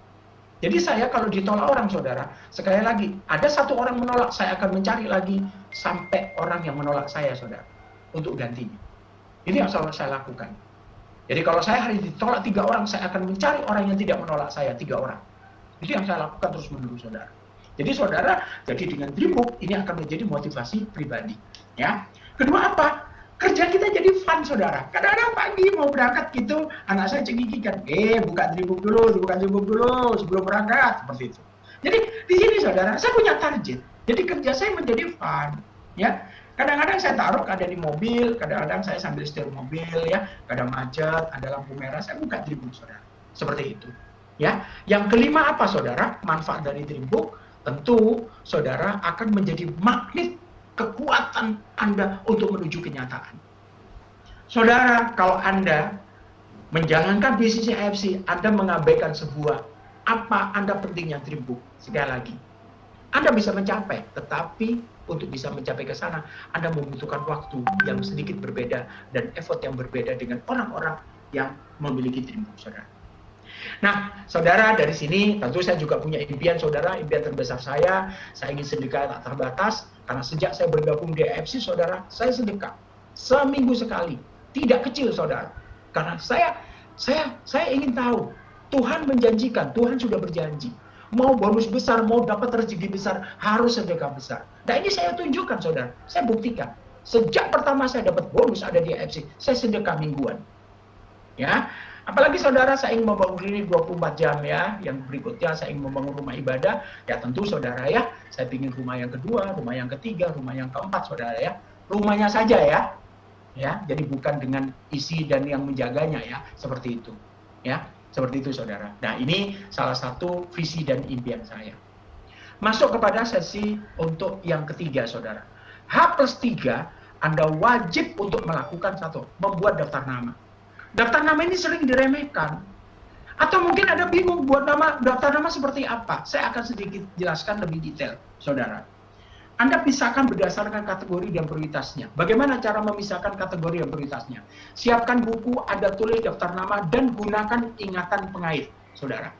Jadi saya kalau ditolak orang, saudara, sekali lagi, ada satu orang menolak, saya akan mencari lagi sampai orang yang menolak saya, saudara, untuk gantinya. Ini yang selalu saya lakukan. Jadi kalau saya hari ditolak 3 orang, saya akan mencari orang yang tidak menolak saya, 3 orang. Itu yang saya lakukan terus-menerus, saudara. Jadi saudara, jadi dengan dream book ini akan menjadi motivasi pribadi. Ya. Kedua apa? Kerja kita jadi fun, saudara. Kadang-kadang pagi mau berangkat gitu, anak saya cekikikan, buka dream book dulu, sebelum berangkat, seperti itu. Jadi di sini saudara, saya punya target. Jadi kerja saya menjadi fun, ya. Kadang-kadang saya taruh ada di mobil, kadang-kadang saya sambil setir mobil, ya. Kadang macet, ada lampu merah, saya buka dream book, saudara. Seperti itu. Ya, yang kelima apa saudara? Manfaat dari dream book, tentu saudara akan menjadi magnet kekuatan Anda untuk menuju kenyataan. Saudara, kalau Anda menjalankan bisnis AFC, Anda mengabaikan sebuah apa Anda pentingnya dream book. Sekali lagi, Anda bisa mencapai, tetapi untuk bisa mencapai ke sana, Anda membutuhkan waktu yang sedikit berbeda dan effort yang berbeda dengan orang-orang yang memiliki dream book, saudara. Nah, saudara, dari sini tentu saya juga punya impian, saudara. Impian terbesar saya ingin sedekah tak terbatas. Karena sejak saya bergabung di AFC, saudara, saya sedekah seminggu sekali. Tidak kecil, saudara. Karena saya ingin tahu, Tuhan menjanjikan, Tuhan sudah berjanji. Mau bonus besar, mau dapat rezeki besar, harus sedekah besar. Nah, ini saya tunjukkan, saudara. Saya buktikan. Sejak pertama saya dapat bonus ada di AFC, saya sedekah mingguan. Ya. Apalagi saudara, saya ingin membangun klinik 24 jam ya. Yang berikutnya saya ingin membangun rumah ibadah. Ya tentu saudara ya, saya ingin rumah yang kedua, rumah yang ketiga, rumah yang keempat, saudara ya. Rumahnya saja ya. Ya, jadi bukan dengan isi dan yang menjaganya ya, seperti itu. Ya, seperti itu saudara. Nah, ini salah satu visi dan impian saya. Masuk kepada sesi untuk yang ketiga, saudara. H+3, Anda wajib untuk melakukan satu, membuat daftar nama. Daftar nama ini sering diremehkan. Atau mungkin Anda bingung buat daftar nama seperti apa. Saya akan sedikit jelaskan lebih detail, saudara. Anda pisahkan berdasarkan kategori dan prioritasnya. Bagaimana cara memisahkan kategori dan prioritasnya? Siapkan buku, Anda tulis daftar nama, dan gunakan ingatan pengait, saudara.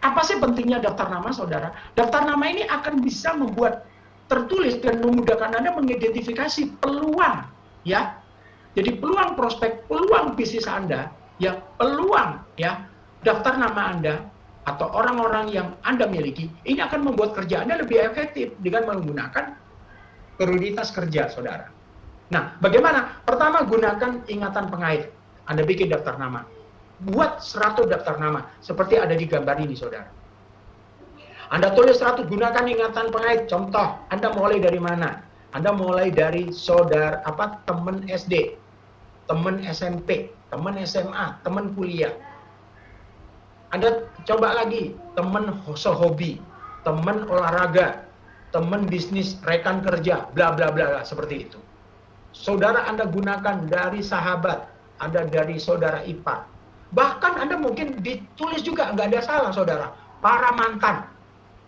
Apa sih pentingnya daftar nama, saudara? Daftar nama ini akan bisa membuat tertulis dan memudahkan Anda mengidentifikasi peluang, ya. Jadi peluang prospek, peluang bisnis Anda, ya peluang ya daftar nama Anda atau orang-orang yang Anda miliki, ini akan membuat kerja Anda lebih efektif dengan menggunakan prioritas kerja, saudara. Nah, bagaimana? Pertama, gunakan ingatan pengait. Anda bikin daftar nama. Buat 100 daftar nama, seperti ada di gambar ini, saudara. Anda tulis 100, gunakan ingatan pengait. Contoh, Anda mulai dari mana? Anda mulai dari saudara, teman SD, teman SMP, teman SMA, teman kuliah. Anda coba lagi, teman sehobi, teman olahraga, teman bisnis, rekan kerja, bla bla bla, seperti itu. Saudara Anda gunakan dari sahabat, ada dari saudara ipar. Bahkan Anda mungkin ditulis juga, nggak ada salah, saudara. Para mantan,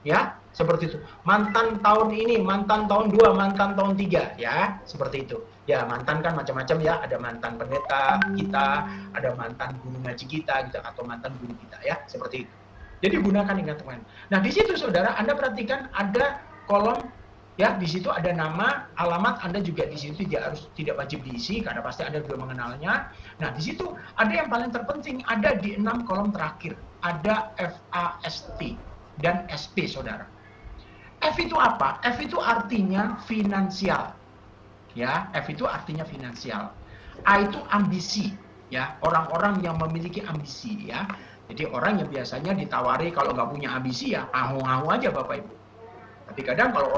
ya. Seperti itu. Mantan tahun ini, mantan tahun 2, mantan tahun 3, ya, seperti itu. Ya, mantan kan macam-macam ya, ada mantan pendeta kita, ada mantan guru ngaji kita gitu, atau mantan guru kita ya, seperti itu. Jadi gunakan ingatan. Nah, di situ Saudara, Anda perhatikan ada kolom ya, di situ ada nama, alamat Anda juga di situ tidak wajib diisi karena pasti Anda sudah mengenalnya. Nah, di situ ada yang paling terpenting, ada di 6 kolom terakhir, ada FAST dan SP Saudara. F itu apa? F itu artinya finansial. Ya, F itu artinya finansial. A itu ambisi, ya, orang-orang yang memiliki ambisi, ya. Jadi orang yang biasanya ditawari kalau nggak punya ambisi ya mau aja Bapak Ibu. Tapi kadang kalau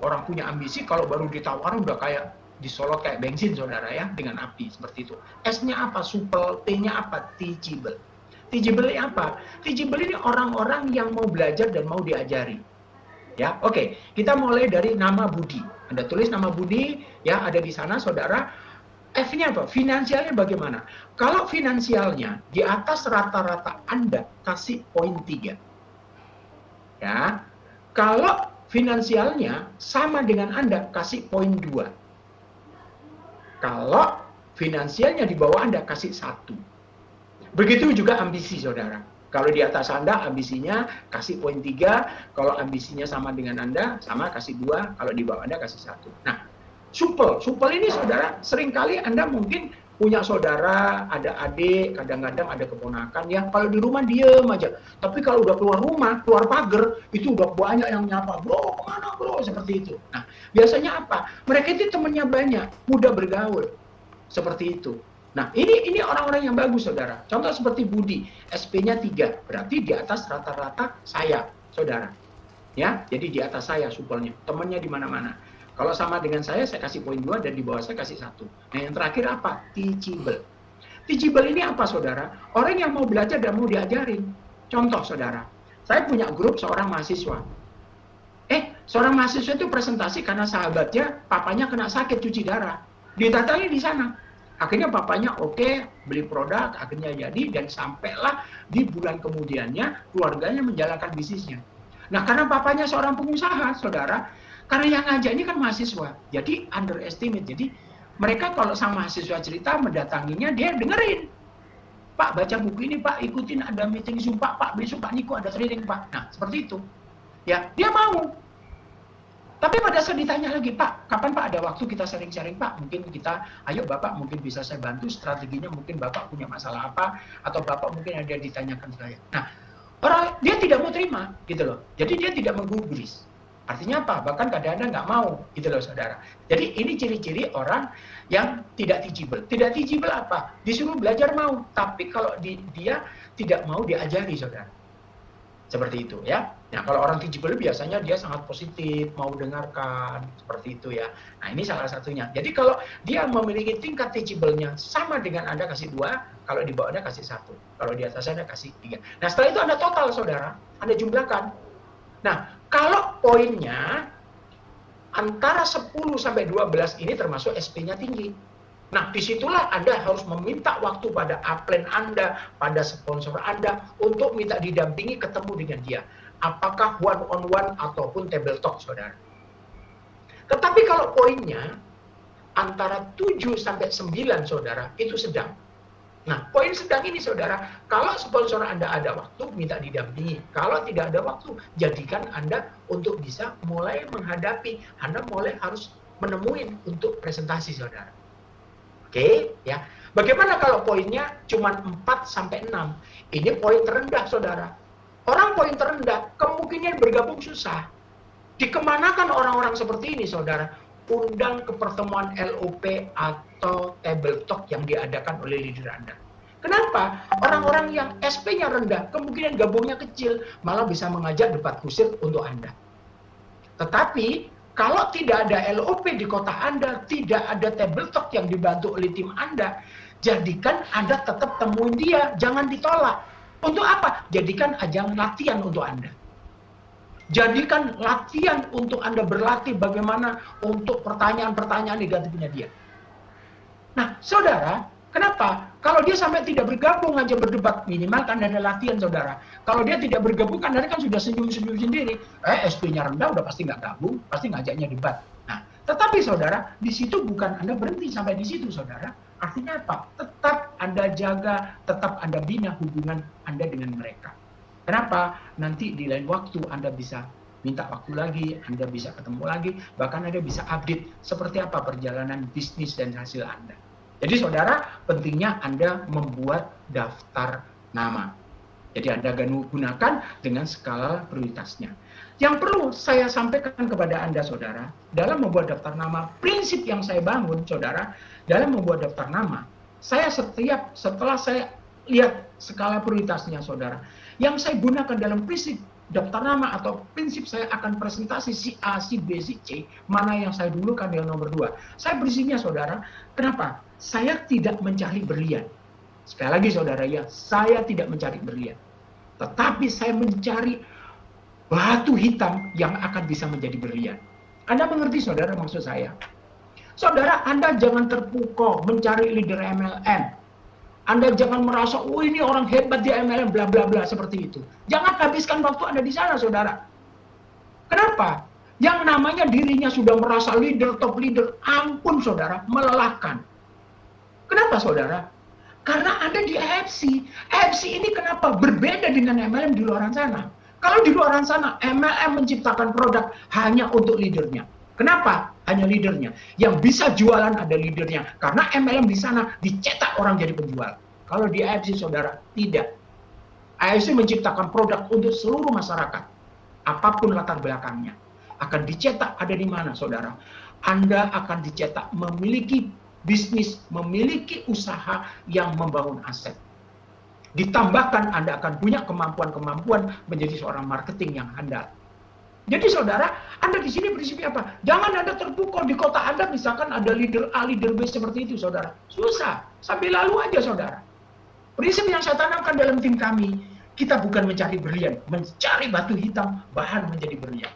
orang punya ambisi, kalau baru ditawarin udah kayak disolot kayak bensin Saudara ya, dengan api seperti itu. S-nya apa? Supel. T-nya apa? Teachable. Teachable ini apa? Teachable ini orang-orang yang mau belajar dan mau diajari. Ya, oke. Kita mulai dari nama Budi. Anda tulis nama Budi, ya, ada di sana Saudara. F-nya apa? Finansialnya bagaimana? Kalau finansialnya di atas rata-rata Anda, kasih poin 3. Ya. Kalau finansialnya sama dengan Anda, kasih poin 2. Kalau finansialnya di bawah Anda, kasih 1. Begitu juga ambisi Saudara. Kalau di atas Anda, ambisinya kasih poin 3. Kalau ambisinya sama dengan Anda, sama kasih 2. Kalau di bawah Anda, kasih 1. Nah, supel. Supel ini Saudara, seringkali Anda mungkin punya saudara, ada adik, kadang-kadang ada keponakan, ya. Kalau di rumah diem aja. Tapi kalau udah keluar rumah, keluar pagar, itu udah banyak yang nyapa. Bro, kemana bro? Seperti itu. Nah, biasanya apa? Mereka itu temannya banyak, mudah bergaul. Seperti itu. Nah, ini orang-orang yang bagus, Saudara. Contoh seperti Budi, SP-nya 3, berarti di atas rata-rata saya, Saudara. Ya, jadi di atas saya supelnya, temannya di mana-mana. Kalau sama dengan saya kasih poin 2 dan di bawah saya kasih 1. Nah, yang terakhir apa? Teachable. Teachable ini apa, Saudara? Orang yang mau belajar dan mau diajarin. Contoh, Saudara. Saya punya grup seorang mahasiswa. Seorang mahasiswa itu presentasi karena sahabatnya, papanya kena sakit cuci darah. Didatangi di sana. Akhirnya bapaknya oke, beli produk, akhirnya jadi, dan sampailah di bulan kemudiannya keluarganya menjalankan bisnisnya. Nah, karena bapaknya seorang pengusaha, Saudara, karena yang ngajak ini kan mahasiswa, jadi underestimate. Jadi mereka kalau sama mahasiswa cerita, mendatanginya, dia dengerin. Pak, baca buku ini, Pak, ikutin ada meeting Zoom, Pak, besok Pak Niko ada training, Pak. Nah, seperti itu. Ya, dia mau. Tapi pada saat ditanya lagi, Pak, kapan Pak ada waktu kita sharing-sharing, Pak? Mungkin kita, ayo Bapak, mungkin bisa saya bantu strateginya, mungkin Bapak punya masalah apa, atau Bapak mungkin ada ditanyakan saya. Nah, dia tidak mau terima, gitu loh. Jadi dia tidak menggubris. Artinya apa? Bahkan kadang-kadang nggak mau, gitu loh, Saudara. Jadi ini ciri-ciri orang yang tidak teachable. Tidak teachable apa? Disuruh belajar mau, tapi kalau dia tidak mau diajari, Saudara. Seperti itu ya. Nah, kalau orang teachable biasanya dia sangat positif, mau dengarkan, seperti itu ya. Nah, ini salah satunya. Jadi kalau dia memiliki tingkat teachable-nya sama dengan Anda kasih 2, kalau di bawah Anda kasih 1. Kalau di atas Anda kasih 3. Nah, setelah itu Anda total, Saudara. Anda jumlahkan. Nah, kalau poinnya antara 10 sampai 12 ini termasuk SP-nya tinggi. Nah, disitulah Anda harus meminta waktu pada upline Anda, pada sponsor Anda, untuk minta didampingi ketemu dengan dia. Apakah one-on-one ataupun table talk, Saudara. Tetapi kalau poinnya antara 7 sampai 9, Saudara, itu sedang. Nah, poin sedang ini, Saudara, kalau sponsor Anda ada waktu, minta didampingi. Kalau tidak ada waktu, jadikan Anda untuk bisa mulai menghadapi. Anda mulai harus menemuin untuk presentasi, Saudara. Oke, ya. Bagaimana kalau poinnya cuma 4 sampai 6? Ini poin terendah, Saudara. Orang poin terendah, kemungkinan bergabung susah. Dikemanakan orang-orang seperti ini, Saudara? Undang ke pertemuan LOP atau table talk yang diadakan oleh leader Anda. Kenapa? Orang-orang yang SP-nya rendah, kemungkinan gabungnya kecil, malah bisa mengajak debat kusir untuk Anda. Tetapi, kalau tidak ada LOP di kota Anda, tidak ada table talk yang dibantu oleh tim Anda, jadikan Anda tetap temuin dia, jangan ditolak. Untuk apa? Jadikan ajang latihan untuk Anda. Jadikan latihan untuk Anda berlatih bagaimana untuk pertanyaan-pertanyaan negatifnya dia. Nah, Saudara, Kenapa? Kalau dia sampai tidak bergabung aja berdebat, minimal kan ada latihan, saudara. Kalau dia tidak bergabung kan kan sudah senyum-senyum sendiri. SP-nya rendah udah pasti nggak gabung, pasti ngajaknya debat. Nah, tetapi saudara, di situ bukan Anda berhenti sampai di situ, saudara. Artinya apa? Tetap Anda jaga, tetap Anda bina hubungan Anda dengan mereka. Kenapa? Nanti di lain waktu Anda bisa minta waktu lagi, Anda bisa ketemu lagi, bahkan Anda bisa update seperti apa perjalanan bisnis dan hasil Anda. Jadi saudara, pentingnya Anda membuat daftar nama. Jadi Anda gunakan dengan skala prioritasnya. Yang perlu saya sampaikan kepada Anda, saudara, dalam membuat daftar nama, prinsip yang saya bangun, saudara, dalam membuat daftar nama, saya setelah saya lihat skala prioritasnya, saudara, yang saya gunakan dalam prinsip daftar nama atau prinsip saya akan presentasi si A, si B, si C, mana yang saya dulukan yang nomor 2. Saya prinsipnya, saudara, kenapa? Saya tidak mencari berlian. Sekali lagi, saudara, ya, saya tidak mencari berlian. Tetapi saya mencari batu hitam yang akan bisa menjadi berlian. Anda mengerti, saudara, maksud saya? Saudara, Anda jangan terpukau mencari leader MLM. Anda jangan merasa, oh ini orang hebat di MLM, bla bla bla, seperti itu. Jangan habiskan waktu Anda di sana, saudara. Kenapa? Yang namanya dirinya sudah merasa leader, top leader, ampun, saudara, melelahkan. Kenapa, saudara? Karena Anda di AFC. AFC ini kenapa berbeda dengan MLM di luar sana? Kalau di luar sana, MLM menciptakan produk hanya untuk leadernya. Kenapa? Hanya leadernya. Yang bisa jualan ada leadernya. Karena MLM di sana dicetak orang jadi penjual. Kalau di AFC, saudara, tidak. AFC menciptakan produk untuk seluruh masyarakat. Apapun latar belakangnya. Akan dicetak ada di mana, saudara? Anda akan dicetak memiliki bisnis, memiliki usaha yang membangun aset. Ditambahkan Anda akan punya kemampuan-kemampuan menjadi seorang marketing yang handal. Jadi saudara, Anda di sini prinsipnya apa? Jangan Anda terpukau di kota Anda, misalkan ada leader A, leader B seperti itu, saudara. Susah, sambil lalu aja, saudara. Prinsip yang saya tanamkan dalam tim kami, kita bukan mencari berlian, mencari batu hitam, bahan menjadi berlian.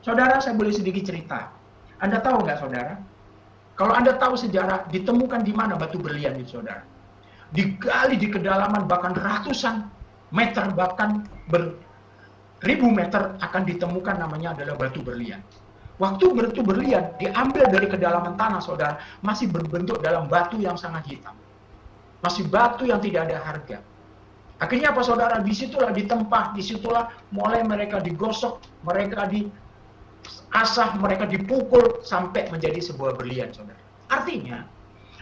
Saudara, saya boleh sedikit cerita. Anda tahu nggak, saudara? Kalau Anda tahu sejarah, ditemukan di mana batu berlian itu, saudara? Digali di kedalaman bahkan ratusan meter, bahkan ribu meter akan ditemukan namanya adalah batu berlian. Waktu batu berlian diambil dari kedalaman tanah, saudara, masih berbentuk dalam batu yang sangat hitam. Masih batu yang tidak ada harga. Akhirnya apa, saudara? Disitulah ditempa, disitulah mulai mereka digosok, mereka diasah, mereka dipukul sampai menjadi sebuah berlian, saudara. Artinya,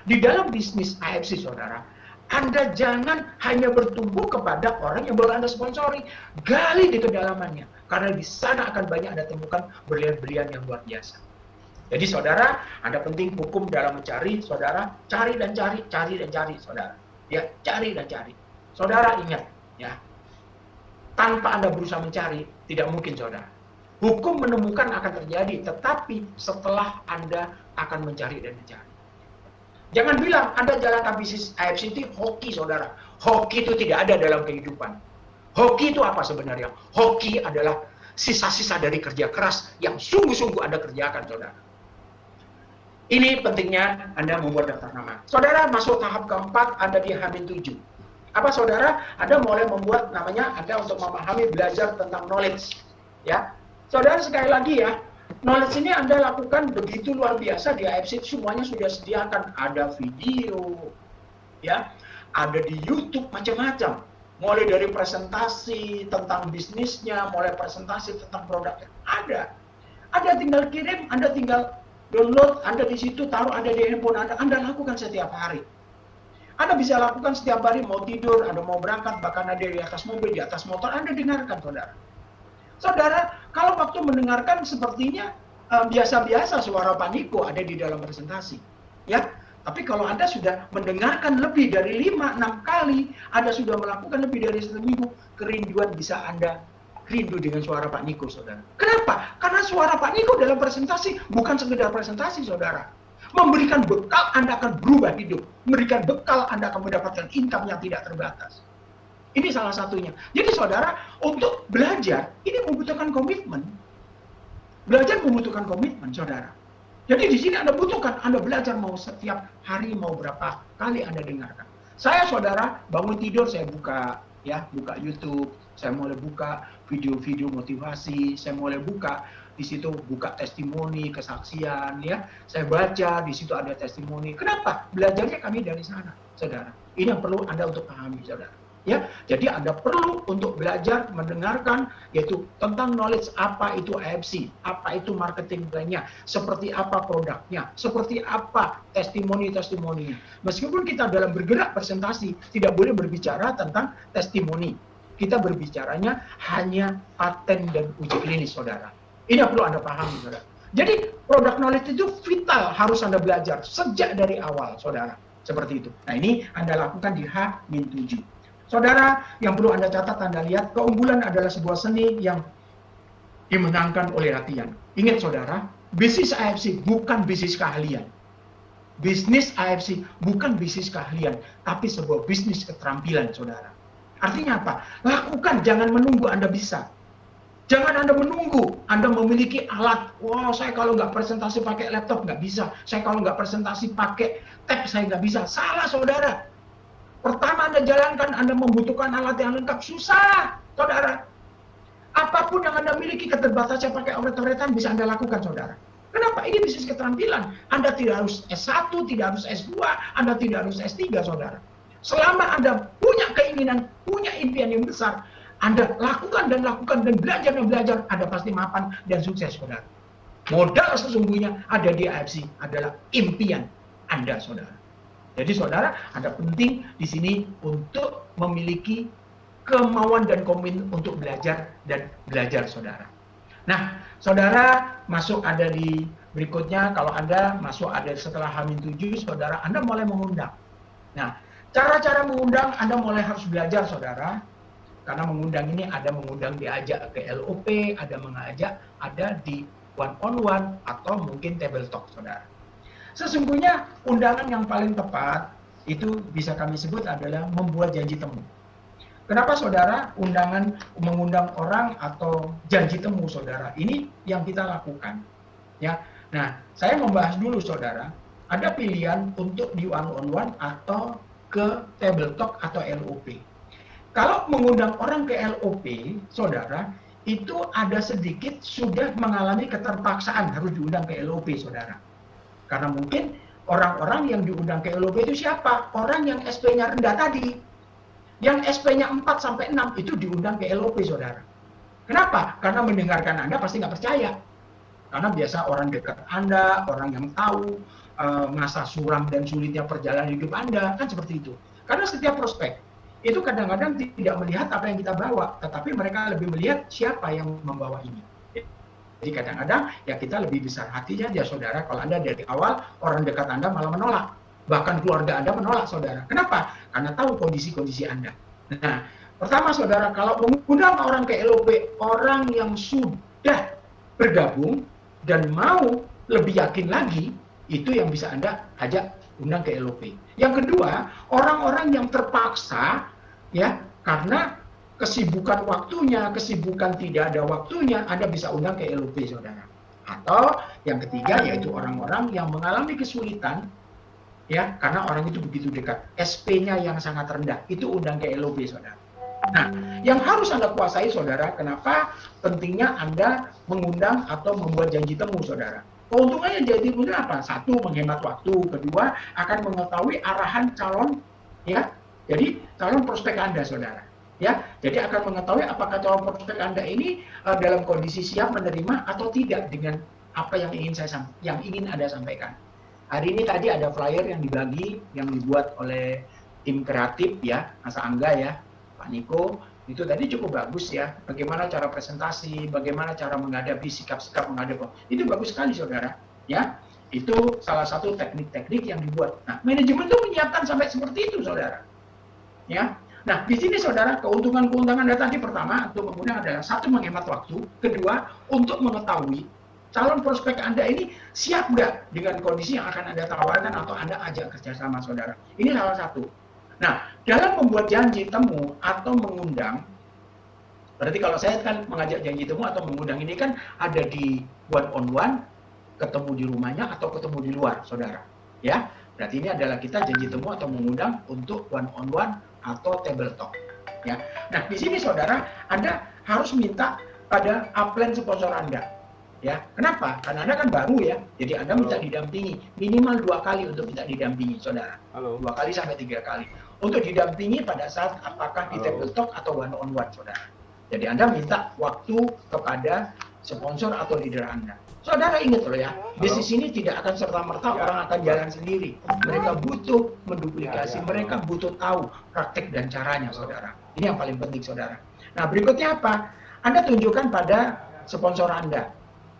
di dalam bisnis AFC, saudara, Anda jangan hanya bertumbuh kepada orang yang baru Anda sponsori. Gali di kedalamannya. Karena di sana akan banyak Anda temukan berlian-berlian yang luar biasa. Jadi saudara, Anda penting hukum dalam mencari, saudara, cari dan cari, cari dan cari, saudara. Ya, cari dan cari. Saudara ingat, ya, tanpa Anda berusaha mencari, tidak mungkin, saudara. Hukum menemukan akan terjadi, tetapi setelah Anda akan mencari dan mencari. Jangan bilang Anda jalankan bisnis AFC itu hoki, saudara. Hoki itu tidak ada dalam kehidupan. Hoki itu apa sebenarnya? Hoki adalah sisa-sisa dari kerja keras yang sungguh-sungguh Anda kerjakan, saudara. Ini pentingnya Anda membuat daftar nama. Saudara masuk tahap keempat, Anda di H-7. Apa, saudara? Anda mulai membuat namanya Anda untuk memahami, belajar tentang knowledge. Ya, saudara, sekali lagi ya, knowledge ini Anda lakukan begitu luar biasa di AFC, semuanya sudah sediakan. Ada video, ya, ada di YouTube, macam-macam. Mulai dari presentasi tentang bisnisnya, mulai presentasi tentang produknya, ada. Anda tinggal kirim, Anda tinggal download, Anda di situ taruh, ada di handphone Anda lakukan setiap hari. Anda bisa lakukan setiap hari, mau tidur, Anda mau berangkat, bahkan ada di atas mobil, di atas motor, Anda dengarkan, saudara. Saudara, kalau waktu mendengarkan sepertinya biasa-biasa suara Pak Niko ada di dalam presentasi. Ya, tapi kalau Anda sudah mendengarkan lebih dari 5-6 kali, Anda sudah melakukan lebih dari 1 minggu, kerinduan bisa Anda rindu dengan suara Pak Niko, saudara. Kenapa? Karena suara Pak Niko dalam presentasi bukan sekedar presentasi, saudara. Memberikan bekal, Anda akan berubah hidup. Memberikan bekal, Anda akan mendapatkan income yang tidak terbatas. Ini salah satunya. Jadi saudara, untuk belajar, ini membutuhkan komitmen. Belajar membutuhkan komitmen, saudara. Jadi di sini Anda butuhkan, Anda belajar mau setiap hari, mau berapa kali Anda dengarkan. Saya saudara bangun tidur saya buka buka YouTube, saya mulai buka video-video motivasi, saya mulai buka di situ buka testimoni, kesaksian Saya baca di situ ada testimoni. Kenapa? Belajarnya kami dari sana, saudara. Ini yang perlu Anda untuk pahami, saudara. Jadi Anda perlu untuk belajar mendengarkan yaitu tentang knowledge apa itu AFC, apa itu marketing plan-nya, seperti apa produknya, seperti apa testimoni-testimoninya. Meskipun kita dalam bergerak presentasi tidak boleh berbicara tentang testimoni. Kita berbicaranya hanya paten dan uji klinis, saudara. Ini yang perlu Anda pahami, saudara. Jadi product knowledge itu vital, harus Anda belajar sejak dari awal, saudara. Seperti itu. Nah, ini Anda lakukan di H-7. Saudara, yang perlu Anda catat, Anda lihat, keunggulan adalah sebuah seni yang dimenangkan oleh latihan. Ingat saudara, bisnis AFC bukan bisnis keahlian. Bisnis AFC bukan bisnis keahlian, tapi sebuah bisnis keterampilan, saudara. Artinya apa? Lakukan, jangan menunggu Anda bisa. Jangan Anda menunggu, Anda memiliki alat. Wah, saya kalau nggak presentasi pakai laptop nggak bisa. Saya kalau nggak presentasi pakai tab, saya nggak bisa. Salah, saudara. Pertama Anda jalankan, Anda membutuhkan alat yang lengkap. Susah, saudara. Apapun yang Anda miliki, keterbatasan pakai oret-oretan bisa Anda lakukan, saudara. Kenapa? Ini bisnis keterampilan. Anda tidak harus S1, tidak harus S2, Anda tidak harus S3, saudara. Selama Anda punya keinginan, punya impian yang besar, Anda lakukan dan belajar dan belajar, Anda pasti mapan dan sukses, saudara. Modal sesungguhnya ada di AFC adalah impian Anda, saudara. Jadi saudara, Anda penting di sini untuk memiliki kemauan dan komitmen untuk belajar dan belajar, saudara. Nah, saudara masuk ada di berikutnya, kalau Anda masuk ada setelah H-7, saudara, Anda mulai mengundang. Nah, cara-cara mengundang Anda mulai harus belajar, saudara. Karena mengundang ini ada mengundang diajak ke LOP, ada mengajak, ada di one-on-one, atau mungkin table talk, saudara. Sesungguhnya undangan yang paling tepat itu bisa kami sebut adalah membuat janji temu. Kenapa saudara mengundang orang atau janji temu, saudara? Ini yang kita lakukan. Nah, saya membahas dulu, saudara. Ada pilihan untuk di one-on-one atau ke table talk atau LOP. Kalau mengundang orang ke LOP, saudara, itu ada sedikit sudah mengalami keterpaksaan harus diundang ke LOP, saudara. Karena mungkin orang-orang yang diundang ke LOP itu siapa? Orang yang SP-nya rendah tadi. Yang SP-nya 4-6 itu diundang ke LOP, saudara. Kenapa? Karena mendengarkan Anda pasti nggak percaya. Karena biasa orang dekat Anda, orang yang tahu masa suram dan sulitnya perjalanan hidup Anda, kan seperti itu. Karena setiap prospek itu kadang-kadang tidak melihat apa yang kita bawa, tetapi mereka lebih melihat siapa yang membawa ini. Jadi kadang-kadang ya kita lebih besar hatinya ya, saudara, kalau Anda dari awal orang dekat Anda malah menolak. Bahkan keluarga Anda menolak, saudara. Kenapa? Karena tahu kondisi-kondisi Anda. Nah, pertama, saudara, kalau mengundang orang ke LOP, orang yang sudah bergabung dan mau lebih yakin lagi, itu yang bisa Anda ajak undang ke LOP. Yang kedua, orang-orang yang terpaksa, karena kesibukan waktunya, kesibukan tidak ada waktunya, Anda bisa undang ke LOP, saudara. Atau yang ketiga yaitu orang-orang yang mengalami kesulitan, karena orang itu begitu dekat, SP-nya yang sangat rendah, itu undang ke LOP, saudara. Nah, yang harus Anda kuasai, saudara, kenapa pentingnya Anda mengundang atau membuat janji temu, saudara. Keuntungannya janji temu apa? Satu, menghemat waktu. Kedua, akan mengetahui arahan calon, jadi calon prospek Anda, saudara. Jadi akan mengetahui apakah calon prospek Anda ini dalam kondisi siap menerima atau tidak dengan apa yang ingin Anda sampaikan. Hari ini tadi ada flyer yang dibagi, yang dibuat oleh tim kreatif Mas Angga Pak Niko, itu tadi cukup bagus bagaimana cara presentasi, bagaimana cara menghadapi sikap-sikap menghadapi. Itu bagus sekali, saudara. Itu salah satu teknik-teknik yang dibuat. Nah, manajemen itu menyiapkan sampai seperti itu, saudara. Nah, di sini, saudara, keuntungan-keuntungan Anda tadi pertama untuk menggunakan adalah satu, menghemat waktu. Kedua, untuk mengetahui calon prospek Anda ini siap nggak dengan kondisi yang akan Anda tawarkan atau Anda ajak kerjasama, saudara. Ini salah satu. Nah, dalam membuat janji temu atau mengundang, berarti kalau saya kan mengajak janji temu atau mengundang ini kan ada di one on one, ketemu di rumahnya atau ketemu di luar, saudara. Ya, berarti ini adalah kita janji temu atau mengundang untuk one on one atau table talk. Ya, nah di sini saudara, Anda harus minta pada upline sponsor Anda. Ya, kenapa? Karena Anda kan baru ya, jadi Anda minta didampingi minimal 2 kali untuk minta didampingi, saudara. 2 kali sampai 3 kali untuk didampingi pada saat apakah di table talk atau one on one, saudara. Jadi Anda minta waktu kepada sponsor atau leader Anda. Saudara ingat loh ya, bisnis ini tidak akan serta-merta orang akan jalan sendiri. Mereka butuh menduplikasi, mereka butuh tahu praktek dan caranya, saudara. Ini yang paling penting, saudara. Nah, berikutnya apa? Anda tunjukkan pada sponsor Anda.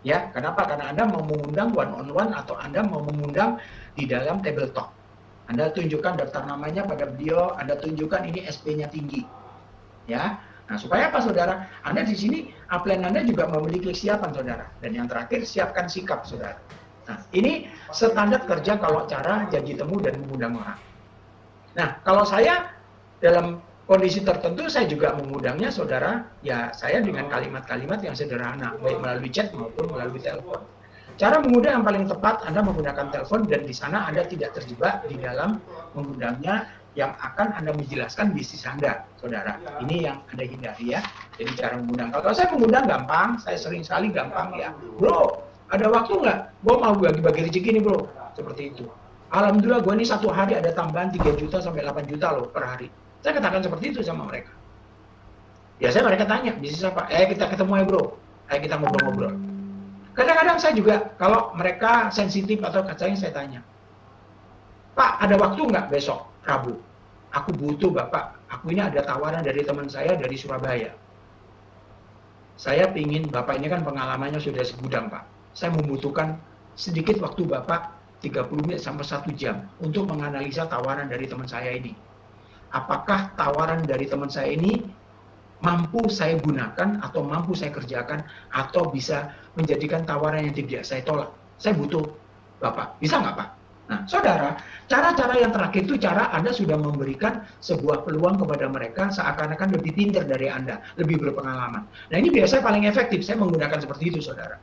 Ya, kenapa? Karena Anda mau mengundang one on one atau Anda mau mengundang di dalam table talk. Anda tunjukkan daftar namanya pada beliau, Anda tunjukkan ini SP-nya tinggi. Ya. Nah, supaya apa, saudara? Anda di sini, upline Anda juga memiliki kesiapan, saudara. Dan yang terakhir, siapkan sikap, saudara. Nah, ini standar kerja kalau cara janji temu dan mengundang orang. Nah, kalau saya dalam kondisi tertentu, saya juga mengundangnya, saudara, ya saya dengan kalimat-kalimat yang sederhana, baik melalui chat maupun melalui telepon. Cara mengundang yang paling tepat, Anda menggunakan telepon dan di sana Anda tidak terjebak di dalam mengundangnya yang akan Anda menjelaskan bisnis Anda, saudara. Ini yang Anda hindari ya. Jadi cara mengundang. Kalau saya mengundang gampang, saya sering sekali gampang ya. Bro, ada waktu nggak? Gue mau bagi-bagi rezeki nih bro. Seperti itu. Alhamdulillah gue ini satu hari ada tambahan 3 juta sampai 8 juta loh per hari. Saya katakan seperti itu sama mereka. Ya saya mereka tanya, bisnis apa? Kita ketemu ya bro. Kita ngobrol-ngobrol. Kadang-kadang saya juga, kalau mereka sensitif atau kacanya saya tanya, Pak, ada waktu nggak besok, Rabu? Aku butuh Bapak, aku ini ada tawaran dari teman saya dari Surabaya. Saya pingin, Bapak ini kan pengalamannya sudah segudang Pak. Saya membutuhkan sedikit waktu Bapak, 30 menit sampai 1 jam, untuk menganalisa tawaran dari teman saya ini. Apakah tawaran dari teman saya ini mampu saya gunakan atau mampu saya kerjakan atau bisa menjadikan tawaran yang tidak saya tolak. Saya butuh Bapak. Bisa nggak Pak? Nah, saudara, cara-cara yang terakhir itu cara Anda sudah memberikan sebuah peluang kepada mereka seakan-akan lebih pintar dari Anda, lebih berpengalaman. Nah, ini biasanya paling efektif. Saya menggunakan seperti itu, saudara.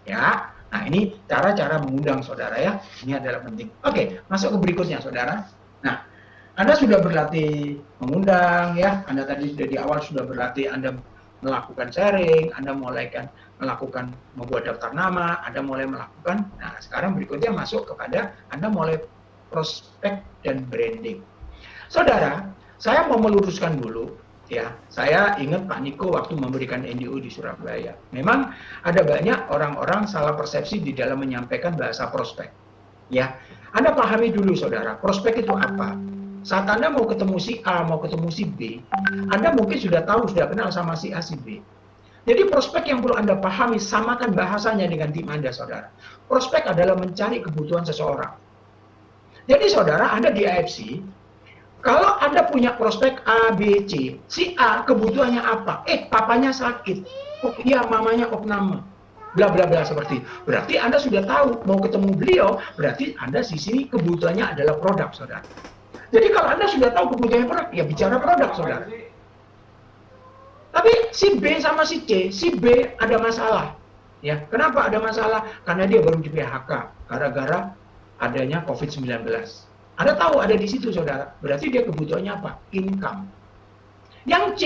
Ya, nah ini cara-cara mengundang, saudara ya. Ini adalah penting. Oke, masuk ke berikutnya, saudara. Nah, Anda sudah berlatih mengundang ya. Anda tadi sudah di awal sudah berlatih Anda melakukan sharing, Anda mulai kan melakukan membuat daftar nama, Anda mulai melakukan. Nah, sekarang berikutnya masuk kepada Anda mulai prospek dan branding. Saudara, saya mau meluruskan dulu ya. Saya ingat Pak Niko waktu memberikan NDO di Surabaya. Memang ada banyak orang-orang salah persepsi di dalam menyampaikan bahasa prospek. Ya, Anda pahami dulu saudara, prospek itu apa? Saat Anda mau ketemu si A, mau ketemu si B, Anda mungkin sudah tahu, sudah kenal sama si A, si B. Jadi prospek yang perlu Anda pahami, samakan bahasanya dengan tim Anda, saudara. Prospek adalah mencari kebutuhan seseorang. Jadi saudara, Anda di AFC, kalau Anda punya prospek A, B, C, si A kebutuhannya apa? Papanya sakit. Oh iya, mamanya opname. Bla bla bla seperti itu. Berarti Anda sudah tahu, mau ketemu beliau, berarti Anda di sini kebutuhannya adalah produk, saudara. Jadi kalau Anda sudah tahu kebutuhannya produk, ya bicara produk, saudara. Tapi si B sama si C, si B ada masalah. Ya, kenapa ada masalah? Karena dia baru di PHK, gara-gara adanya COVID-19. Anda tahu ada di situ, saudara. Berarti dia kebutuhannya apa? Income. Yang C,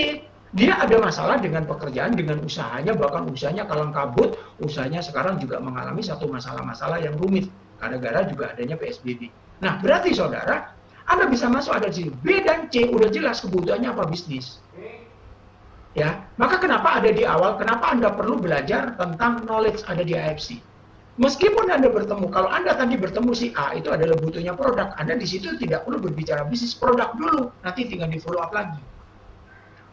dia ada masalah dengan pekerjaan, dengan usahanya, bahkan usahanya kalang kabut, usahanya sekarang juga mengalami satu masalah-masalah yang rumit, gara-gara juga adanya PSBB. Nah, berarti saudara, Anda bisa masuk ada di B dan C, udah jelas kebutuhannya apa bisnis. Ya, maka kenapa ada di awal, kenapa Anda perlu belajar tentang knowledge ada di AFC. Meskipun Anda bertemu, kalau Anda tadi bertemu si A, itu adalah butuhnya produk, Anda di situ tidak perlu berbicara bisnis produk dulu, nanti tinggal di follow up lagi.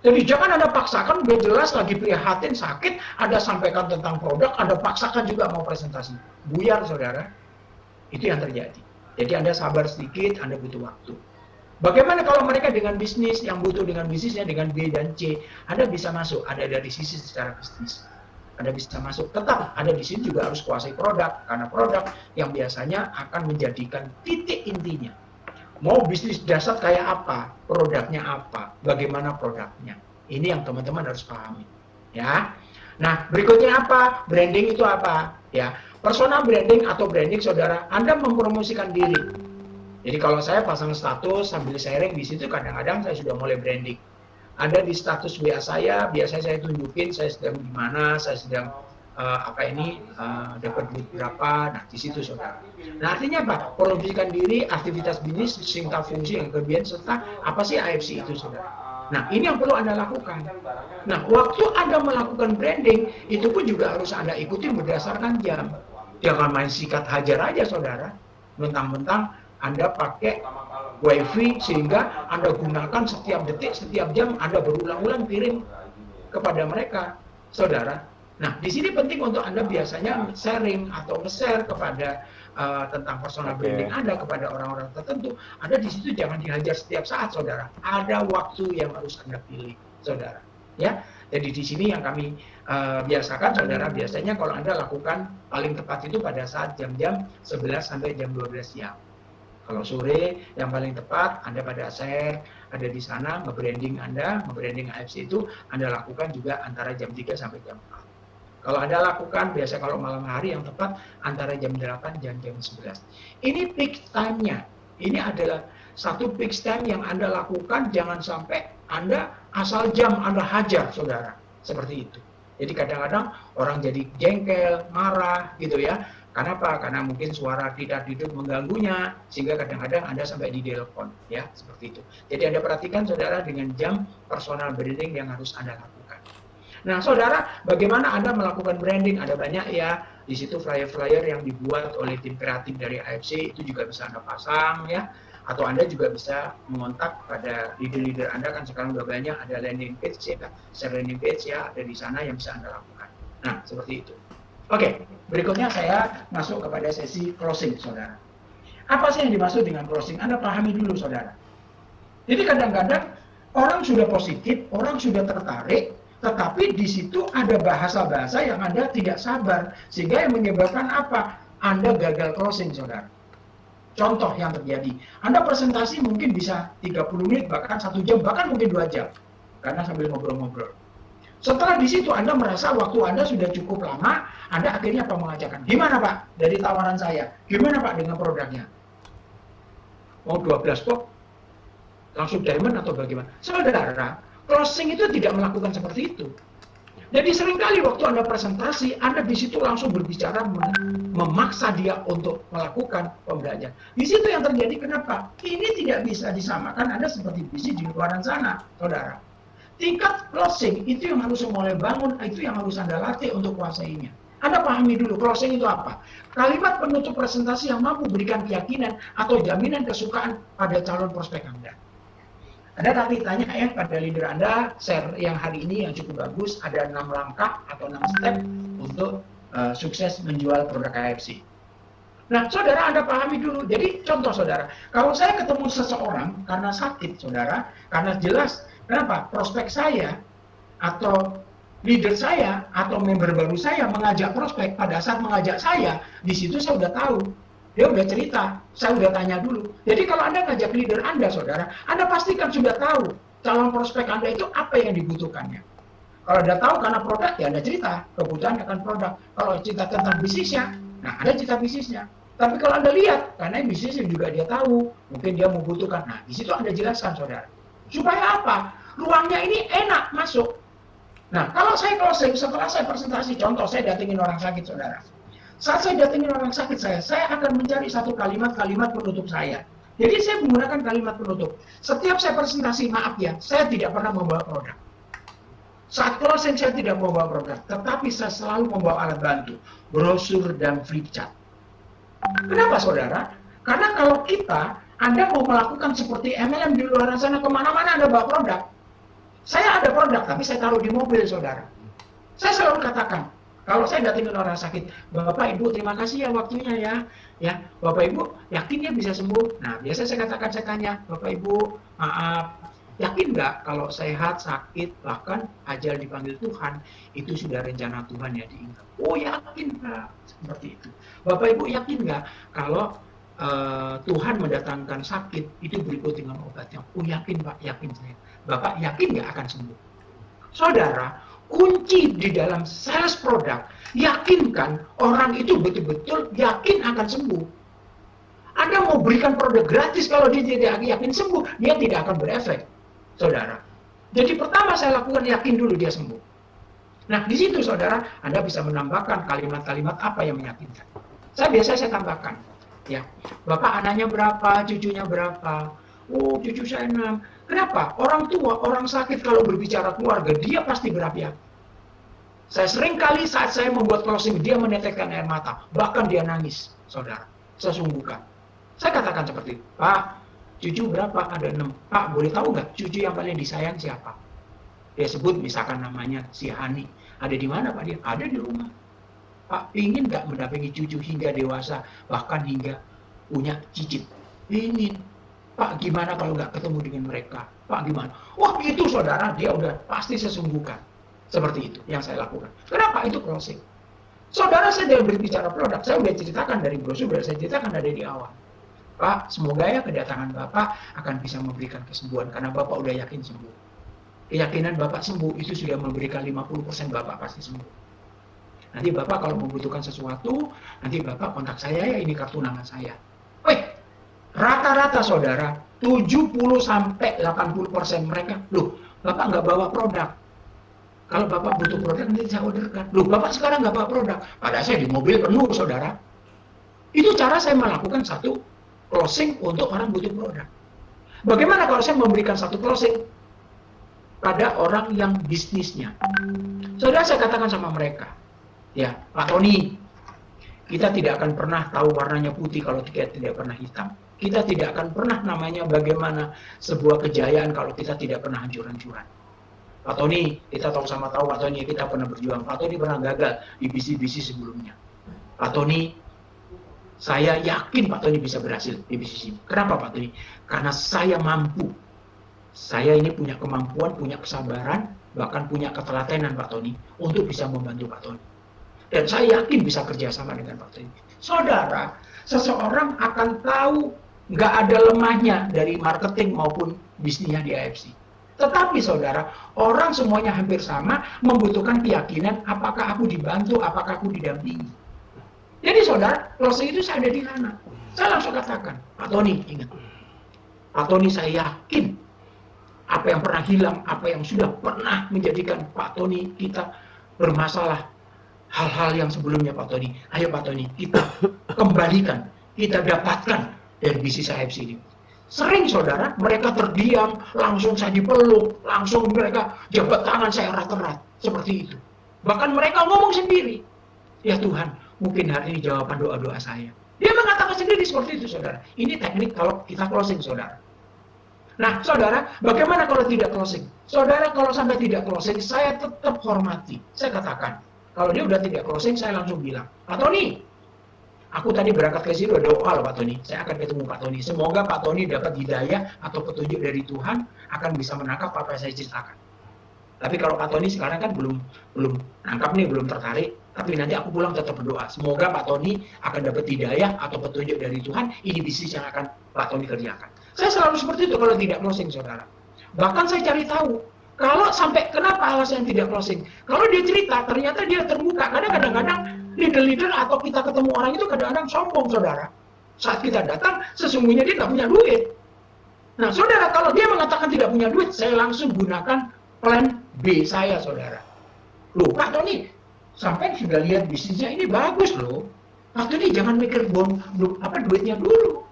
Jadi jangan Anda paksakan, udah jelas lagi prihatin, sakit, Anda sampaikan tentang produk, Anda paksakan juga mau presentasi. Buyar, saudara. Itu yang terjadi. Jadi Anda sabar sedikit, Anda butuh waktu. Bagaimana kalau mereka dengan bisnis, yang butuh dengan bisnisnya, dengan B dan C, Anda bisa masuk, ada dari sisi secara bisnis. Anda bisa masuk, tetap ada di sini juga harus kuasai produk, karena produk yang biasanya akan menjadikan titik intinya. Mau bisnis dasar kayak apa, produknya apa, bagaimana produknya. Ini yang teman-teman harus pahami. Ya. Nah, berikutnya apa? Branding itu apa? Ya, Personal branding atau branding saudara, Anda mempromosikan diri. Jadi kalau saya pasang status sambil sharing di situ, kadang-kadang saya sudah mulai branding. Ada di status WA saya, biasanya saya tunjukin saya sedang di mana, saya sedang dapat duit berapa. Nah, di situ saudara. Nah, artinya apa? Promosikan diri, aktivitas bisnis, tingkat fungsi yang kelebihan serta apa sih AFC itu saudara. Nah, ini yang perlu Anda lakukan. Nah, waktu Anda melakukan branding, itu pun juga harus Anda ikuti berdasarkan jam. Jangan main sikat hajar aja saudara. Mentang-mentang Anda pakai WiFi sehingga Anda gunakan setiap detik, setiap jam, Anda berulang-ulang kirim kepada mereka, saudara. Nah, di sini penting untuk Anda biasanya sharing atau nge-share kepada tentang personal branding Anda kepada orang-orang tertentu. Anda di situ jangan dihajar setiap saat, saudara. Ada waktu yang harus Anda pilih, saudara. Ya, jadi di sini yang kami biasakan, saudara, biasanya kalau Anda lakukan paling tepat itu pada saat jam-jam 11 sampai jam 12 siang. Kalau sore yang paling tepat Anda pada share, ada di sana nge-branding Anda, nge-branding AFC itu Anda lakukan juga antara jam 3 sampai jam 4. Kalau Anda lakukan biasa kalau malam hari yang tepat antara jam 8 dan jam 11. Ini peak time-nya. Ini adalah satu peak time yang Anda lakukan, jangan sampai Anda asal jam Anda hajar, saudara. Seperti itu. Jadi kadang-kadang orang jadi jengkel, marah gitu ya. Kenapa? Karena mungkin suara tidak hidup mengganggunya, sehingga kadang-kadang Anda sampai ditelepon, ya, seperti itu. Jadi Anda perhatikan, saudara, dengan jam personal branding yang harus Anda lakukan. Nah, saudara, bagaimana Anda melakukan branding? Ada banyak ya, di situ flyer-flyer yang dibuat oleh tim kreatif dari AFC, itu juga bisa Anda pasang ya. Atau Anda juga bisa mengontak pada leader-leader Anda, kan sekarang udah banyak, ada landing page ya, share landing page ya, ada di sana yang bisa Anda lakukan. Nah, seperti itu. Oke, berikutnya saya masuk kepada sesi closing, saudara. Apa sih yang dimaksud dengan closing? Anda pahami dulu, saudara. Jadi kadang-kadang orang sudah positif, orang sudah tertarik, tetapi di situ ada bahasa-bahasa yang Anda tidak sabar, sehingga yang menyebabkan apa? Anda gagal closing, saudara. Contoh yang terjadi, Anda presentasi mungkin bisa 30 menit, bahkan 1 jam, bahkan mungkin 2 jam, karena sambil ngobrol-ngobrol. Setelah di situ Anda merasa waktu Anda sudah cukup lama, Anda akhirnya apa mengajarkan? Gimana Pak dari tawaran saya? Gimana Pak dengan produknya? Mau 12 kok? Langsung diamond atau bagaimana? Saudara, closing itu tidak melakukan seperti itu. Jadi seringkali waktu Anda presentasi, Anda di situ langsung berbicara memaksa dia untuk melakukan pembelajaran. Di situ yang terjadi kenapa? Ini tidak bisa disamakan Anda seperti bisnis di luar sana, saudara. Tingkat closing itu yang harus mulai bangun, itu yang harus Anda latih untuk kuasainya. Anda pahami dulu, closing itu apa? Kalimat penutup presentasi yang mampu berikan keyakinan atau jaminan kesukaan pada calon prospek Anda. Anda nanti tanya ya pada leader Anda, share yang hari ini yang cukup bagus, ada 6 langkah atau 6 step untuk sukses menjual produk AFC. Nah, saudara Anda pahami dulu. Jadi contoh saudara, kalau saya ketemu seseorang karena sakit saudara, karena jelas, kenapa? Prospek saya atau leader saya atau member baru saya mengajak prospek, pada saat mengajak saya, di situ saya udah tahu. Dia udah cerita, saya udah tanya dulu. Jadi kalau Anda ngajak leader Anda, saudara, Anda pastikan sudah tahu calon prospek Anda itu apa yang dibutuhkannya. Kalau Anda tahu karena produk, ya Anda cerita kebutuhan akan produk. Kalau cerita tentang bisnisnya, nah Anda cerita bisnisnya. Tapi kalau Anda lihat, karena bisnisnya juga dia tahu, mungkin dia membutuhkan. Nah, di situ Anda jelaskan, saudara. Supaya apa? Ruangnya ini enak masuk. Nah, kalau closing, setelah saya presentasi, contoh saya datengin orang sakit, saudara. Saat saya datengin orang sakit saya akan mencari satu kalimat-kalimat penutup saya. Jadi saya menggunakan kalimat penutup. Setiap saya presentasi, maaf ya, saya tidak pernah membawa produk. Saat closing saya tidak membawa produk, tetapi saya selalu membawa alat bantu, brosur dan flipchart. Kenapa saudara? Karena kalau Anda mau melakukan seperti MLM di luar sana, kemana-mana Anda bawa produk. Saya ada produk, tapi saya taruh di mobil, saudara. Saya selalu katakan, kalau saya datangin orang sakit, Bapak Ibu terima kasih ya waktunya ya, Bapak Ibu yakin ya bisa sembuh? Nah biasa saya katakan, saya tanya, Bapak Ibu maaf, yakin nggak kalau sehat, sakit, bahkan ajal dipanggil Tuhan, itu sudah rencana Tuhan ya diingat? Oh yakin Pak, seperti itu. Bapak Ibu yakin nggak kalau Tuhan mendatangkan sakit itu berikut dengan obatnya? Oh yakin Pak, yakin saya. Bapak yakin nggak akan sembuh? Saudara, Kunci di dalam sales produk, yakinkan orang itu betul-betul yakin akan sembuh. Anda mau berikan produk gratis, kalau dia tidak yakin sembuh, dia tidak akan berefek, saudara. Jadi pertama saya lakukan, yakin dulu dia sembuh. Nah, di situ saudara, Anda bisa menambahkan kalimat-kalimat apa yang meyakinkan. Saya tambahkan, ya, Bapak anaknya berapa, cucunya berapa? Oh, cucu saya 6. Kenapa? Orang tua, orang sakit kalau berbicara keluarga, dia pasti berapi-api. Saya sering kali saat saya membuat closing, dia menetekkan air mata, bahkan dia nangis, saudara. Saya sungguhkan. Saya katakan seperti itu, Pak, cucu berapa? Ada 6. Pak, boleh tahu nggak cucu yang paling disayang siapa? Dia sebut misalkan namanya si Hani. Ada di mana Pak dia? Ada di rumah. Pak, ingin nggak mendampingi cucu hingga dewasa, bahkan hingga punya cicit? Ingin. Pak, gimana kalau nggak ketemu dengan mereka? Pak, gimana? Wah, itu saudara, dia udah pasti sesungguhkan. Seperti itu yang saya lakukan. Kenapa? Itu closing. Saudara, saya tidak berbicara produk, saya sudah ceritakan dari brosur, sudah saya ceritakan dari di awal. Pak, semoga ya kedatangan Bapak akan bisa memberikan kesembuhan, karena Bapak udah yakin sembuh. Keyakinan Bapak sembuh itu sudah memberikan 50% Bapak pasti sembuh. Nanti Bapak kalau membutuhkan sesuatu, nanti Bapak kontak saya ya, ini kartu nama saya. Weh, rata-rata saudara, 70-80% mereka, loh, Bapak nggak bawa produk. Kalau Bapak butuh produk, nanti saya orderkan. Loh, Bapak sekarang nggak bawa produk. Padahal saya di mobil penuh, saudara. Itu cara saya melakukan satu closing untuk orang butuh produk. Bagaimana kalau saya memberikan satu closing pada orang yang bisnisnya? Saudara, saya katakan sama mereka, ya, Pak Tony, kita tidak akan pernah tahu warnanya putih kalau kita tidak pernah hitam. Kita tidak akan pernah namanya bagaimana sebuah kejayaan kalau kita tidak pernah hancur-hancuran. Pak Tony, kita sama tahu Pak Tony, kita pernah berjuang. Pak Tony pernah gagal di bisnis-bisnis sebelumnya. Pak Tony, saya yakin Pak Tony bisa berhasil di bisnis ini. Kenapa Pak Tony? Karena saya mampu. Saya ini punya kemampuan, punya kesabaran, bahkan punya ketelatenan Pak Tony untuk bisa membantu Pak Tony. Dan saya yakin bisa kerjasama dengan Pak Tony. Saudara, seseorang akan tahu nggak ada lemahnya dari marketing maupun bisnisnya di AFC. Tetapi saudara, orang semuanya hampir sama, membutuhkan keyakinan apakah aku dibantu, apakah aku didampingi. Jadi saudara, closing itu saya ada di mana? Saya langsung katakan, Pak Tony, ingat. Pak Tony, saya yakin apa yang pernah hilang, apa yang sudah pernah menjadikan Pak Tony kita bermasalah, hal-hal yang sebelumnya Pak Tony. Ayo Pak Tony, kita kembalikan, kita dapatkan dari bisnis AFC ini. Sering saudara, mereka terdiam, langsung saya dipeluk, langsung mereka jabat tangan saya erat-erat, seperti itu. Bahkan mereka ngomong sendiri, ya Tuhan, mungkin hari ini jawaban doa-doa saya. Dia mengatakan sendiri seperti itu saudara. Ini teknik kalau kita closing saudara. Nah saudara, bagaimana kalau tidak closing? Saudara, kalau sampai tidak closing, saya tetap hormati. Saya katakan, kalau dia udah tidak closing, saya langsung bilang, Pak Tony, aku tadi berangkat ke sini udah doa loh Pak Tony. Saya akan ketemu Pak Tony. Semoga Pak Tony dapat hidayah atau petunjuk dari Tuhan, akan bisa menangkap apa yang saya ceritakan. Tapi kalau Pak Tony sekarang kan belum nangkap nih, belum tertarik. Tapi nanti aku pulang tetap berdoa. Semoga Pak Tony akan dapat hidayah atau petunjuk dari Tuhan. Ini bisnis yang akan Pak Tony kerjakan. Saya selalu seperti itu kalau tidak closing saudara. Bahkan saya cari tahu. Kalau sampai kenapa alasan tidak closing? Kalau dia cerita, ternyata dia terbuka. Karena kadang-kadang leader-leader atau kita ketemu orang itu kadang-kadang sombong, saudara. Saat kita datang, sesungguhnya dia nggak punya duit. Nah, saudara, kalau dia mengatakan tidak punya duit, saya langsung gunakan plan B saya, saudara. Loh, Pak Tony, sampai sudah lihat bisnisnya ini bagus loh. Pak Tony jangan mikir duitnya dulu.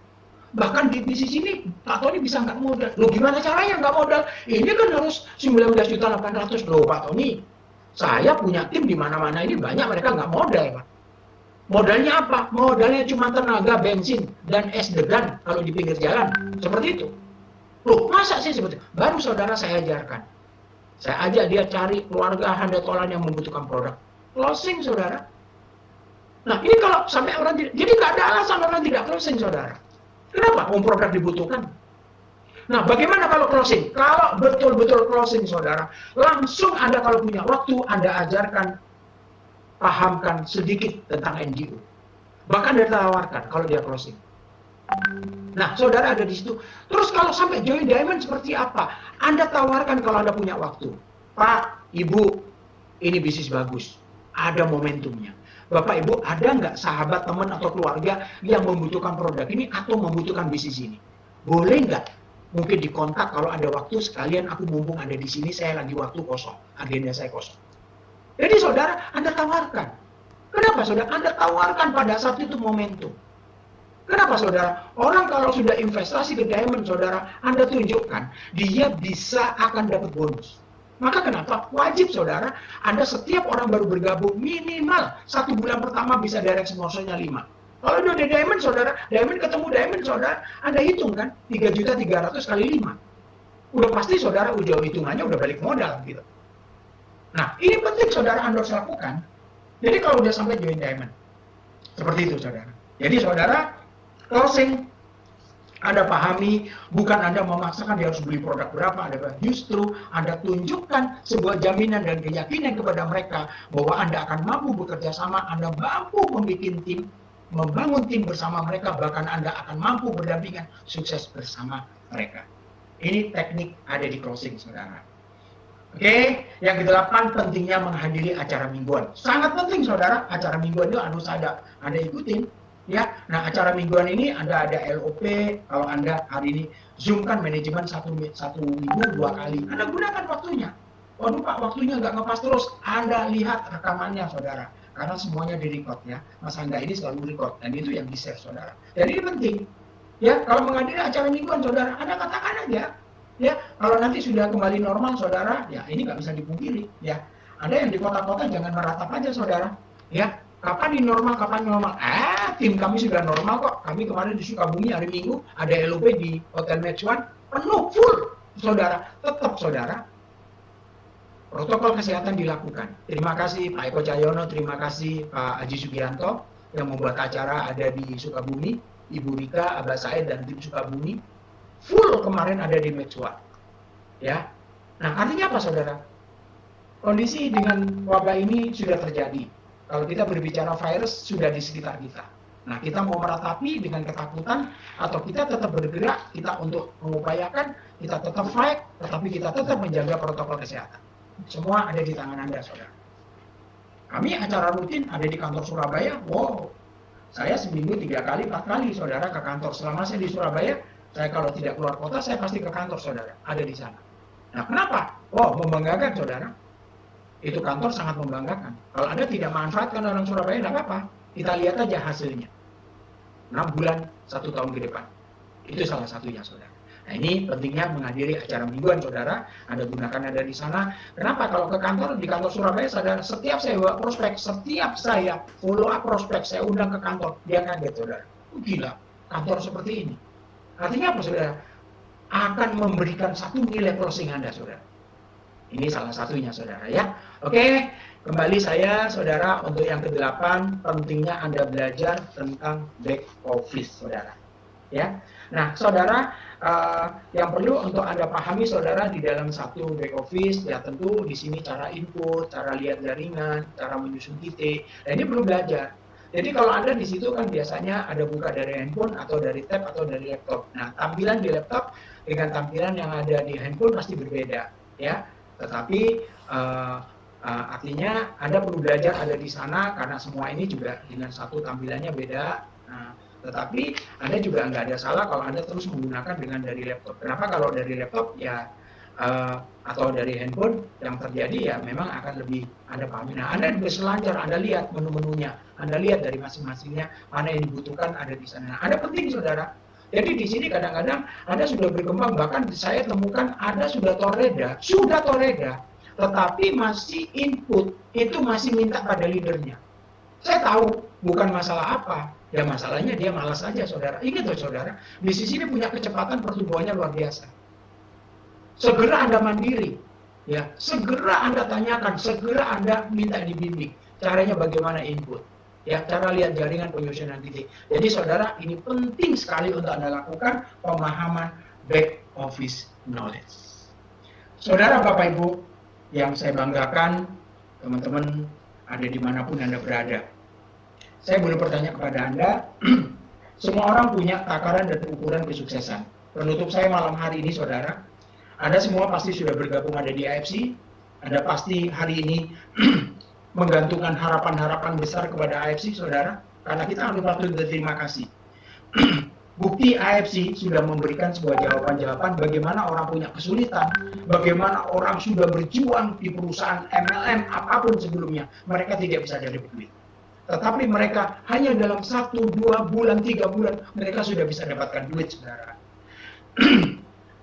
Bahkan di bisnis ini, Pak Tony bisa nggak modal. Loh, gimana caranya nggak modal? Ini kan harus 19.800.000 loh, Pak Tony. Saya punya tim di mana-mana ini banyak mereka nggak modal, Pak. Modalnya apa? Modalnya cuma tenaga, bensin, dan es degan kalau di pinggir jalan. Seperti itu. Loh, masa sih seperti itu? Baru saudara saya ajarkan. Saya ajak dia cari keluarga handetolan yang membutuhkan produk. Closing, saudara. Nah, ini kalau sampai orang tidak, jadi nggak ada alasan orang tidak closing, saudara. Kenapa? Produk dibutuhkan. Nah, bagaimana kalau closing? Kalau betul-betul closing, saudara, langsung Anda kalau punya waktu, Anda ajarkan, pahamkan sedikit tentang NGO. Bahkan Anda tawarkan kalau dia closing. Nah, saudara ada di situ. Terus kalau sampai join diamond seperti apa? Anda tawarkan kalau Anda punya waktu. Pak, Ibu, ini bisnis bagus, ada momentumnya. Bapak Ibu, ada nggak sahabat, teman, atau keluarga yang membutuhkan produk ini atau membutuhkan bisnis ini? Boleh nggak? Mungkin dikontak kalau ada waktu, sekalian aku mumpung ada di sini, saya lagi waktu kosong, agenda saya kosong. Jadi saudara, Anda tawarkan. Kenapa saudara? Anda tawarkan pada saat itu momentum. Kenapa saudara? Orang kalau sudah investasi ke diamond saudara, Anda tunjukkan dia bisa akan dapat bonus. Maka kenapa? Wajib saudara, Anda setiap orang baru bergabung minimal 1 bulan pertama bisa direct exposure-nya 5. Kalau udah di diamond saudara, diamond ketemu diamond saudara, Anda hitung kan 3.300.000 kali 5. Udah pasti saudara ujung hitungannya udah balik modal gitu. Nah, ini penting saudara Anda harus lakukan. Jadi kalau udah sampai join diamond, seperti itu saudara. Jadi saudara, closing, Anda pahami, bukan Anda memaksakan dia harus beli produk berapa, justru Anda tunjukkan sebuah jaminan dan keyakinan kepada mereka bahwa Anda akan mampu bekerja sama, Anda mampu membuat tim, membangun tim bersama mereka, bahkan Anda akan mampu berdampingan sukses bersama mereka. Ini teknik ada di closing saudara. Oke, yang ke-8 pentingnya menghadiri acara mingguan. Sangat penting saudara, acara mingguan itu harus Anda ikutin. Ya, nah acara mingguan ini ada LOP. Kalau Anda hari ini Zoom kan manajemen satu minggu 2 kali. Anda gunakan waktunya. Waduh Pak, waktunya nggak ngepas terus. Anda lihat rekamannya saudara. Karena semuanya di-record ya. Mas Anda ini selalu record dan itu yang di-share saudara. Jadi ini penting. Ya, kalau menghadiri acara mingguan saudara, Anda katakan aja. Ya, kalau nanti sudah kembali normal saudara, ya ini nggak bisa dipungkiri. Ya, Anda yang di kota-kota jangan meratap aja saudara. Ya, kapan di normal, kapan normal? Tim kami sudah normal kok. Kami kemarin di Sukabumi hari Minggu ada LOP di Hotel Match One penuh full, saudara. Tetap saudara, protokol kesehatan dilakukan. Terima kasih Pak Eko Cahyono, terima kasih Pak Haji Sugianto yang membuat acara ada di Sukabumi, Ibu Rika, Abah Said dan tim Sukabumi full kemarin ada di Match One. Ya, nah artinya apa saudara? Kondisi dengan wabah ini sudah terjadi. Kalau kita berbicara virus sudah di sekitar kita. Nah, kita mau meratapi dengan ketakutan atau kita tetap bergerak, kita untuk mengupayakan, kita tetap fight, tetapi kita tetap menjaga protokol kesehatan. Semua ada di tangan Anda, saudara. Kami acara rutin ada di kantor Surabaya. Wow, saya seminggu 3 kali, 4 kali, saudara, ke kantor. Selama saya di Surabaya, saya kalau tidak keluar kota, saya pasti ke kantor, saudara. Ada di sana. Nah, kenapa? Wow, membanggakan, saudara. Itu kantor sangat membanggakan. Kalau Anda tidak manfaatkan orang Surabaya, tidak apa-apa. Kita lihat aja hasilnya. 6 bulan, 1 tahun ke depan. Itu salah satunya, saudara. Nah, ini pentingnya menghadiri acara mingguan, saudara. Anda gunakan ada di sana. Kenapa? Kalau ke kantor, di kantor Surabaya, saudara, setiap saya bawa prospek, setiap saya follow up prospek, saya undang ke kantor, dia kaget, saudara. Gila, kantor seperti ini. Artinya apa, saudara? Akan memberikan satu nilai closing Anda, saudara. Ini salah satunya, saudara, ya. Oke, kembali saya, saudara, untuk yang ke-8, pentingnya Anda belajar tentang back office, saudara. Ya. Nah, saudara, yang perlu untuk Anda pahami, saudara, di dalam satu back office, ya tentu di sini cara input, cara lihat jaringan, cara menyusun titik. Nah, ini perlu belajar. Jadi kalau Anda di situ kan biasanya ada buka dari handphone atau dari tab atau dari laptop. Nah, tampilan di laptop dengan tampilan yang ada di handphone pasti berbeda, ya. Tetapi artinya Anda perlu belajar ada di sana karena semua ini juga dengan satu tampilannya beda. Nah, tetapi Anda juga nggak ada salah kalau Anda terus menggunakan dengan dari laptop. Kenapa? Kalau dari laptop ya atau dari handphone yang terjadi ya memang akan lebih Anda pahami. Nah, Anda bisa selancar, Anda lihat menu-menunya, Anda lihat dari masing-masingnya mana yang dibutuhkan ada di sana. Nah, Anda penting, saudara. Jadi di sini kadang-kadang Anda sudah berkembang, bahkan saya temukan Anda sudah toreda, tetapi masih input, itu masih minta pada leadernya. Saya tahu bukan masalah apa, ya masalahnya dia malas saja, saudara. Ingat loh, saudara, bisnis ini punya kecepatan pertumbuhannya luar biasa. Segera Anda mandiri, ya, segera Anda tanyakan, segera Anda minta dibimbing. Caranya bagaimana input? Ya, cara lihat jaringan penyusunan titik. Jadi saudara, ini penting sekali untuk Anda lakukan pemahaman back office knowledge. Saudara, Bapak Ibu yang saya banggakan, teman-teman ada dimanapun Anda berada. Saya boleh bertanya kepada Anda, semua orang punya takaran dan ukuran kesuksesan. Penutup saya malam hari ini, saudara, Anda semua pasti sudah bergabung ada di AFC, Anda pasti hari ini menggantungkan harapan-harapan besar kepada AFC, saudara, karena kita harus patut berterima kasih. Bukti AFC sudah memberikan sebuah jawaban-jawaban bagaimana orang punya kesulitan, bagaimana orang sudah berjuang di perusahaan MLM apapun sebelumnya, mereka tidak bisa dapat duit. Tetapi mereka hanya dalam 1, 2 bulan, 3 bulan, mereka sudah bisa dapatkan duit, saudara.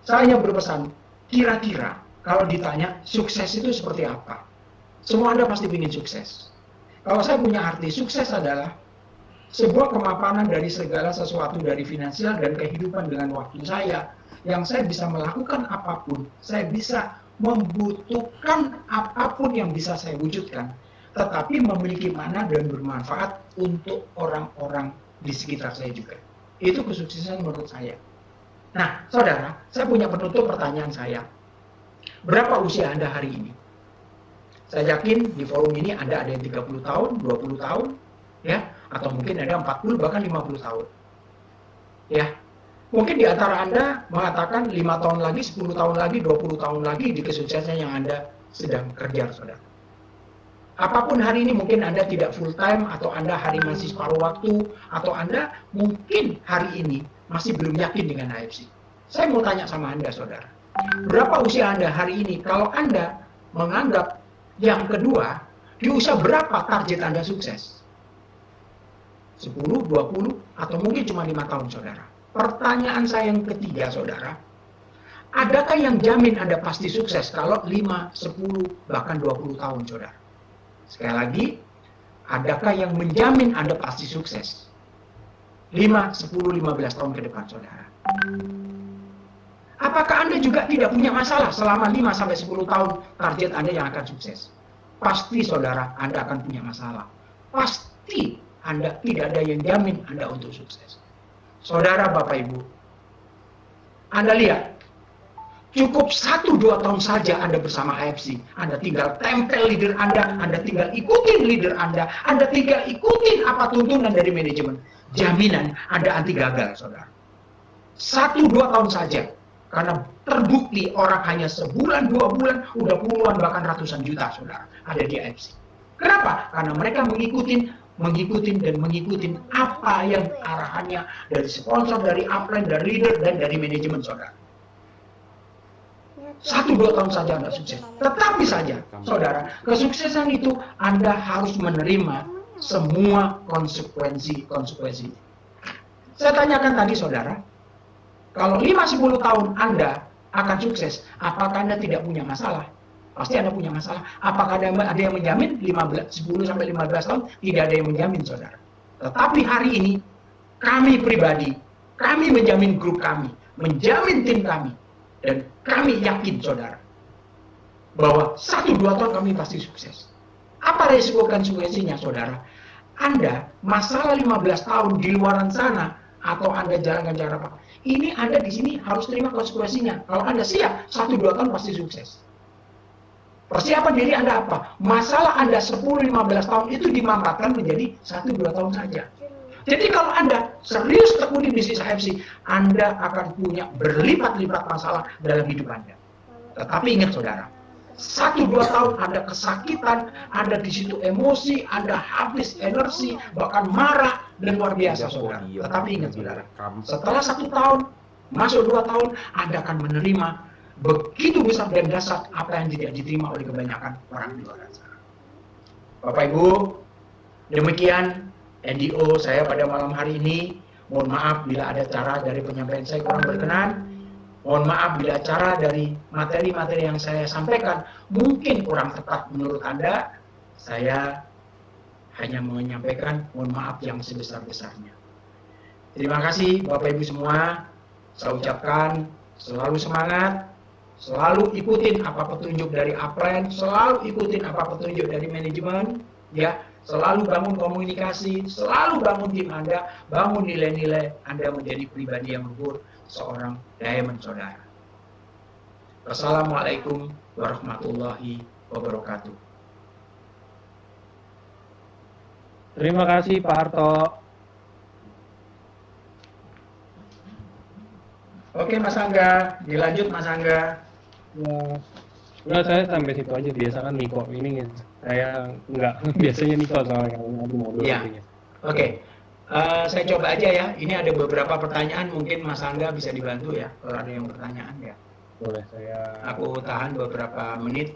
Saya berpesan, kira-kira kalau ditanya sukses itu seperti apa? Semua Anda pasti ingin sukses. Kalau saya punya arti, sukses adalah sebuah kemapanan dari segala sesuatu, dari finansial dan kehidupan dengan waktu saya, yang saya bisa melakukan apapun, saya bisa membutuhkan apapun yang bisa saya wujudkan, tetapi memiliki makna dan bermanfaat untuk orang-orang di sekitar saya juga. Itu kesuksesan menurut saya. Nah, saudara, saya punya penutup pertanyaan saya. Berapa usia Anda hari ini? Saya yakin di forum ini ada yang 30 tahun, 20 tahun, ya, atau mungkin ada 40 bahkan 50 tahun. Ya. Mungkin di antara Anda mengatakan 5 tahun lagi, 10 tahun lagi, 20 tahun lagi di kesuksesan yang Anda sedang kejar, saudara. Apapun hari ini mungkin Anda tidak full time, atau Anda hari masih separuh waktu, atau Anda mungkin hari ini masih belum yakin dengan AFC. Saya mau tanya sama Anda, saudara. Berapa usia Anda hari ini? Kalau Anda menganggap yang kedua, di usia berapa target Anda sukses? 10, 20, atau mungkin cuma 5 tahun, saudara. Pertanyaan saya yang ketiga, saudara. Adakah yang jamin Anda pasti sukses kalau 5, 10, bahkan 20 tahun, saudara? Sekali lagi, adakah yang menjamin Anda pasti sukses? 5, 10, 15 tahun ke depan, saudara. Apakah Anda juga tidak punya masalah selama 5 sampai 10 tahun target Anda yang akan sukses? Pasti, saudara, Anda akan punya masalah. Pasti Anda tidak ada yang jamin Anda untuk sukses. Saudara, Bapak, Ibu, Anda lihat, cukup 1-2 tahun saja Anda bersama AFC. Anda tinggal tempel leader Anda tinggal ikutin leader Anda tinggal ikutin apa tuntunan dari manajemen. Jaminan Anda anti gagal, saudara. 1-2 tahun saja. Karena terbukti orang hanya sebulan, 2 bulan, udah puluhan bahkan ratusan juta, saudara, ada di AFC. Kenapa? Karena mereka mengikutin apa yang arahannya dari sponsor, dari upline, dari leader, dan dari manajemen, saudara. 1-2 tahun saja Anda sukses. Tetapi saja, saudara, kesuksesan itu Anda harus menerima semua konsekuensi. Saya tanyakan tadi, saudara, kalau 5-10 tahun Anda akan sukses, apakah Anda tidak punya masalah? Pasti Anda punya masalah. Apakah ada yang menjamin 10-15 tahun? Tidak ada yang menjamin, saudara. Tetapi hari ini, kami pribadi, kami menjamin grup kami, menjamin tim kami, dan kami yakin, saudara, bahwa 1-2 tahun kami pasti sukses. Apa resiko konsekuensinya, saudara? Anda masalah 15 tahun di luaran sana, atau Anda jalankan cara apa? Ini Anda di sini harus terima konsekuensinya. Kalau Anda siap, 1-2 tahun pasti sukses. Persiapan diri Anda apa? Masalah Anda 10-15 tahun itu dimanfaatkan menjadi 1-2 tahun saja. Jadi kalau Anda serius tekuni bisnis AFC, Anda akan punya berlipat-lipat masalah dalam hidup Anda. Tetapi ingat, saudara, 1-2 tahun Anda kesakitan, Anda di situ emosi, Anda habis energi, bahkan marah, dan luar biasa, saudara. Tetapi ingat, saudara, setelah 1 tahun, masuk 2 tahun, Anda akan menerima begitu besar dan dahsyat apa yang tidak diterima oleh kebanyakan orang di luar sana. Bapak Ibu, demikian NDO saya pada malam hari ini. Mohon maaf bila ada cara dari penyampaian saya kurang berkenan. Mohon maaf bila cara dari materi-materi yang saya sampaikan mungkin kurang tepat menurut Anda. Saya hanya menyampaikan mohon maaf yang sebesar-besarnya. Terima kasih Bapak Ibu semua. Saya ucapkan selalu semangat, selalu ikutin apa petunjuk dari upline, selalu ikutin apa petunjuk dari manajemen, ya, selalu bangun komunikasi, selalu bangun tim Anda, bangun nilai-nilai Anda menjadi pribadi yang luhur, seorang diamond, saudara. Wassalamualaikum warahmatullahi wabarakatuh. Terima kasih Pak Harto. Oke Mas Angga, dilanjut Mas Angga. Ya. Enggak, saya sampai situ aja. Biasa kan Niko ini saya enggak biasanya Niko soalnya kalau ngadu modul Iya. intinya. Oke. Saya coba aja ya. Ini ada beberapa pertanyaan, mungkin Mas Angga bisa dibantu ya kalau ada yang pertanyaan ya. Boleh saya. Aku tahan beberapa menit.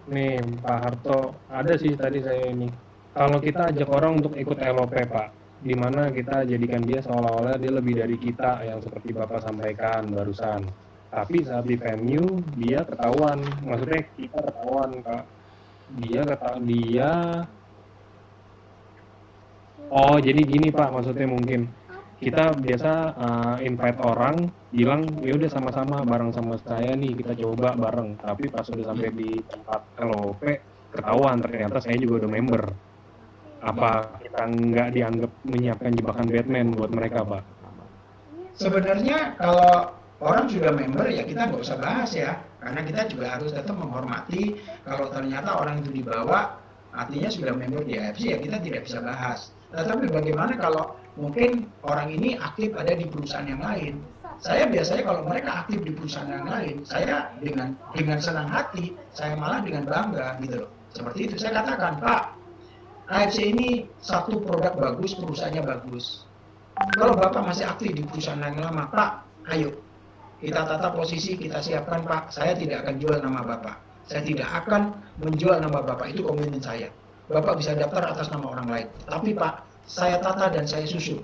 Nih Pak Harto, ada sih tadi saya ini. Kalau kita ajak orang untuk ikut LOP Pak, di mana kita jadikan dia seolah-olah dia lebih dari kita yang seperti Bapak sampaikan barusan. Tapi saat di venue dia ketahuan, maksudnya kita ketahuan Kak. Dia oh jadi gini Pak, maksudnya mungkin kita biasa invite orang bilang ya udah sama-sama bareng sama saya nih kita coba bareng, tapi pas udah sampai di tempat LOP ketahuan ternyata saya juga udah member. Apa kita nggak dianggap menyiapkan jebakan Batman buat mereka Pak? Sebenarnya kalau orang sudah member ya kita nggak usah bahas ya, karena kita juga harus tetap menghormati. Kalau ternyata orang itu dibawa, artinya sudah member di AFC ya kita tidak bisa bahas. Tetapi bagaimana kalau mungkin orang ini aktif ada di perusahaan yang lain? Saya biasanya kalau mereka aktif di perusahaan yang lain, saya dengan senang hati, saya malah dengan bangga gitu loh. Seperti itu saya katakan, Pak, AFC ini satu produk bagus, perusahaannya bagus. Kalau Bapak masih aktif di perusahaan yang lama, Pak, ayo kita tata posisi, kita siapkan Pak. Saya tidak akan jual nama Bapak. Saya tidak akan menjual nama Bapak, itu komitmen saya. Bapak bisa daftar atas nama orang lain. Tapi Pak, saya tata dan saya susun.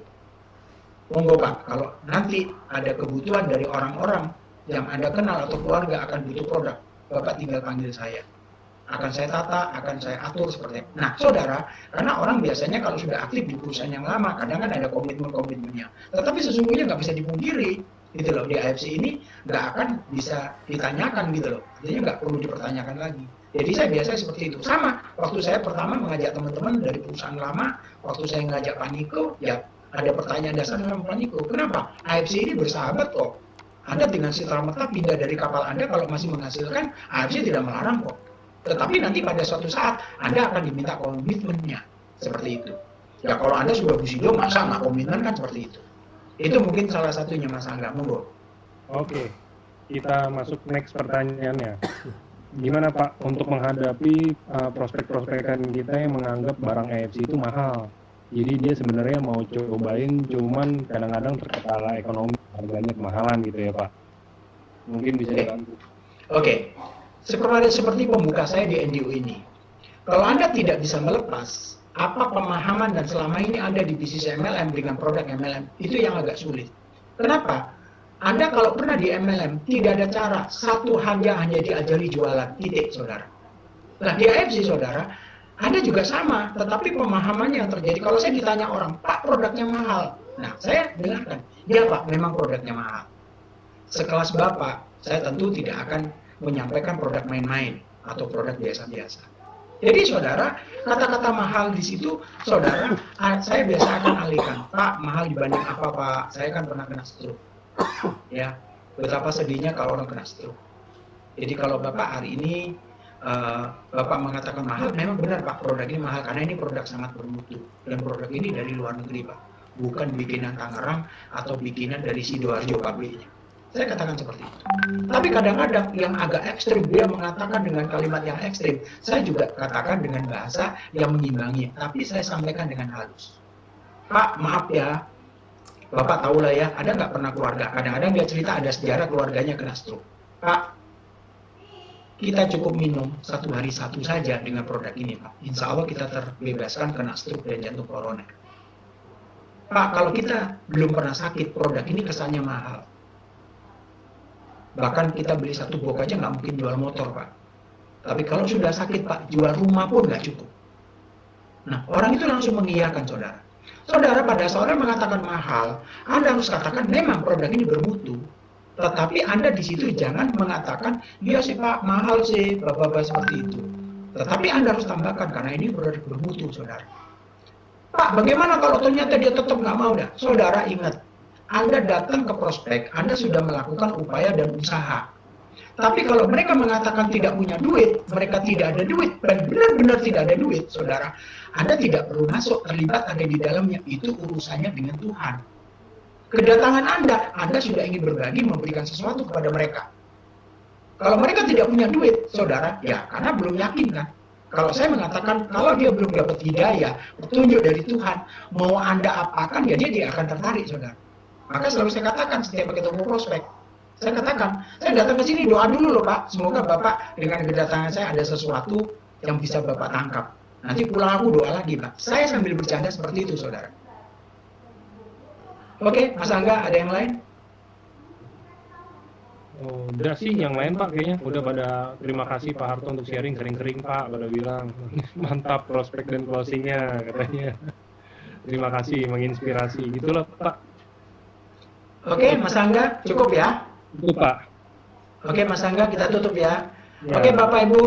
Monggo Pak, kalau nanti ada kebutuhan dari orang-orang yang Anda kenal atau keluarga akan butuh produk, Bapak tinggal panggil saya. Akan saya tata, akan saya atur seperti itu. Nah, saudara, karena orang biasanya kalau sudah aktif di perusahaan yang lama, kadang kan ada komitmen-komitmennya. Tetapi sesungguhnya nggak bisa dipungkiri, gitu loh. Di AFC ini nggak akan bisa ditanyakan, gitu loh. Artinya nggak perlu dipertanyakan lagi. Jadi saya biasanya seperti itu. Sama, waktu saya pertama mengajak teman-teman dari perusahaan lama, waktu saya ngajak Pak Niko, ya ada pertanyaan dasar dengan Pak Niko. Kenapa? AFC ini bersahabat kok. Anda dengan serta-merta pindah dari kapal Anda kalau masih menghasilkan, AFC tidak melarang kok. Tetapi nanti pada suatu saat Anda akan diminta komitmennya seperti itu. Ya kalau Anda sudah busido masa nggak komitmen kan seperti itu. Itu mungkin salah satunya Mas Angga, monggo. Oke, kita masuk next pertanyaannya. Gimana Pak untuk menghadapi prospek-prospekan kita yang menganggap barang AFC itu mahal? Jadi dia sebenarnya mau cobain, cuman kadang-kadang terkendala ekonomi, harganya kemahalan gitu ya Pak. Mungkin bisa dibantu. Oke. Seperti pembuka saya di NGO ini. Kalau Anda tidak bisa melepas apa pemahaman dan selama ini ada di bisnis MLM dengan produk MLM, itu yang agak sulit. Kenapa? Anda kalau pernah di MLM, tidak ada cara, satu hanya diajari jualan, titik saudara. Nah di AFC saudara, Anda juga sama, tetapi pemahamannya yang terjadi, kalau saya ditanya orang, Pak produknya mahal. Nah saya dengarkan, ya Pak memang produknya mahal. Sekelas Bapak, saya tentu tidak akan menyampaikan produk main-main atau produk biasa-biasa. Jadi saudara, kata-kata mahal di situ, saudara, saya biasa akan alihkan, Pak mahal dibanding apa Pak? Saya kan pernah kena stroke. Ya, betapa sedihnya kalau orang kena stroke. Jadi kalau Bapak hari ini Bapak mengatakan mahal, memang benar Pak produk ini mahal karena ini produk sangat bermutu dan produk ini dari luar negeri Pak, bukan bikinan Tangerang atau bikinan dari Sidoarjo pabriknya. Saya katakan seperti itu. Tapi kadang-kadang yang agak ekstrim, dia mengatakan dengan kalimat yang ekstrim. Saya juga katakan dengan bahasa yang mengimbangi. Tapi saya sampaikan dengan halus. Pak, maaf ya. Bapak tahu lah ya, ada nggak pernah keluarga. Kadang-kadang dia cerita ada sejarah keluarganya kena stroke. Pak, kita cukup minum 1 hari 1 saja dengan produk ini Pak. Insya Allah kita terbebaskan kena stroke dan jantung koroner. Pak, kalau kita belum pernah sakit, produk ini kesannya mahal. Bahkan kita beli 1 box aja nggak mungkin jual motor Pak. Tapi kalau sudah sakit Pak, jual rumah pun nggak cukup. Nah orang itu langsung mengiyakan saudara. Saudara pada saudara mengatakan mahal, Anda harus katakan memang produk ini bermutu. Tetapi Anda di situ jangan mengatakan, iya sih Pak mahal sih, bapak-bapak seperti itu. Tetapi Anda harus tambahkan karena ini produk bermutu saudara. Pak bagaimana kalau ternyata dia tetap nggak mau dah? Saudara ingat, Anda datang ke prospek, Anda sudah melakukan upaya dan usaha. Tapi kalau mereka mengatakan tidak punya duit, mereka tidak ada duit, dan benar-benar tidak ada duit, saudara, Anda tidak perlu masuk, terlibat ada di dalamnya, itu urusannya dengan Tuhan. Kedatangan Anda sudah ingin berbagi, memberikan sesuatu kepada mereka. Kalau mereka tidak punya duit, saudara, ya karena belum yakin kan. Kalau saya mengatakan, kalau dia belum dapat hidayah, petunjuk dari Tuhan, mau Anda apakan, ya dia akan tertarik, saudara. Maka selalu saya katakan setiap ketemu prospek, saya katakan, saya datang ke sini doa dulu loh Pak, semoga Bapak dengan kedatangan saya ada sesuatu yang bisa Bapak tangkap. Nanti pulang aku doa lagi Pak. Saya sambil bercanda seperti itu, saudara. Oke, Mas Angga, ada yang lain? Oh, udah sih yang lain Pak kayaknya udah pada terima kasih Pak Harto untuk sharing kering-kering Pak pada bilang mantap prospek dan closingnya katanya. Terima kasih menginspirasi gitulah Pak. Oke, Mas Angga, cukup ya? Itu Pak. Oke, Mas Angga, kita tutup ya. Ya. Oke, Bapak Ibu.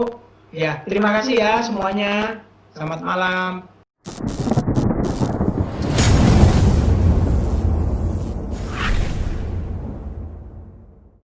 Ya, terima kasih ya semuanya. Selamat malam.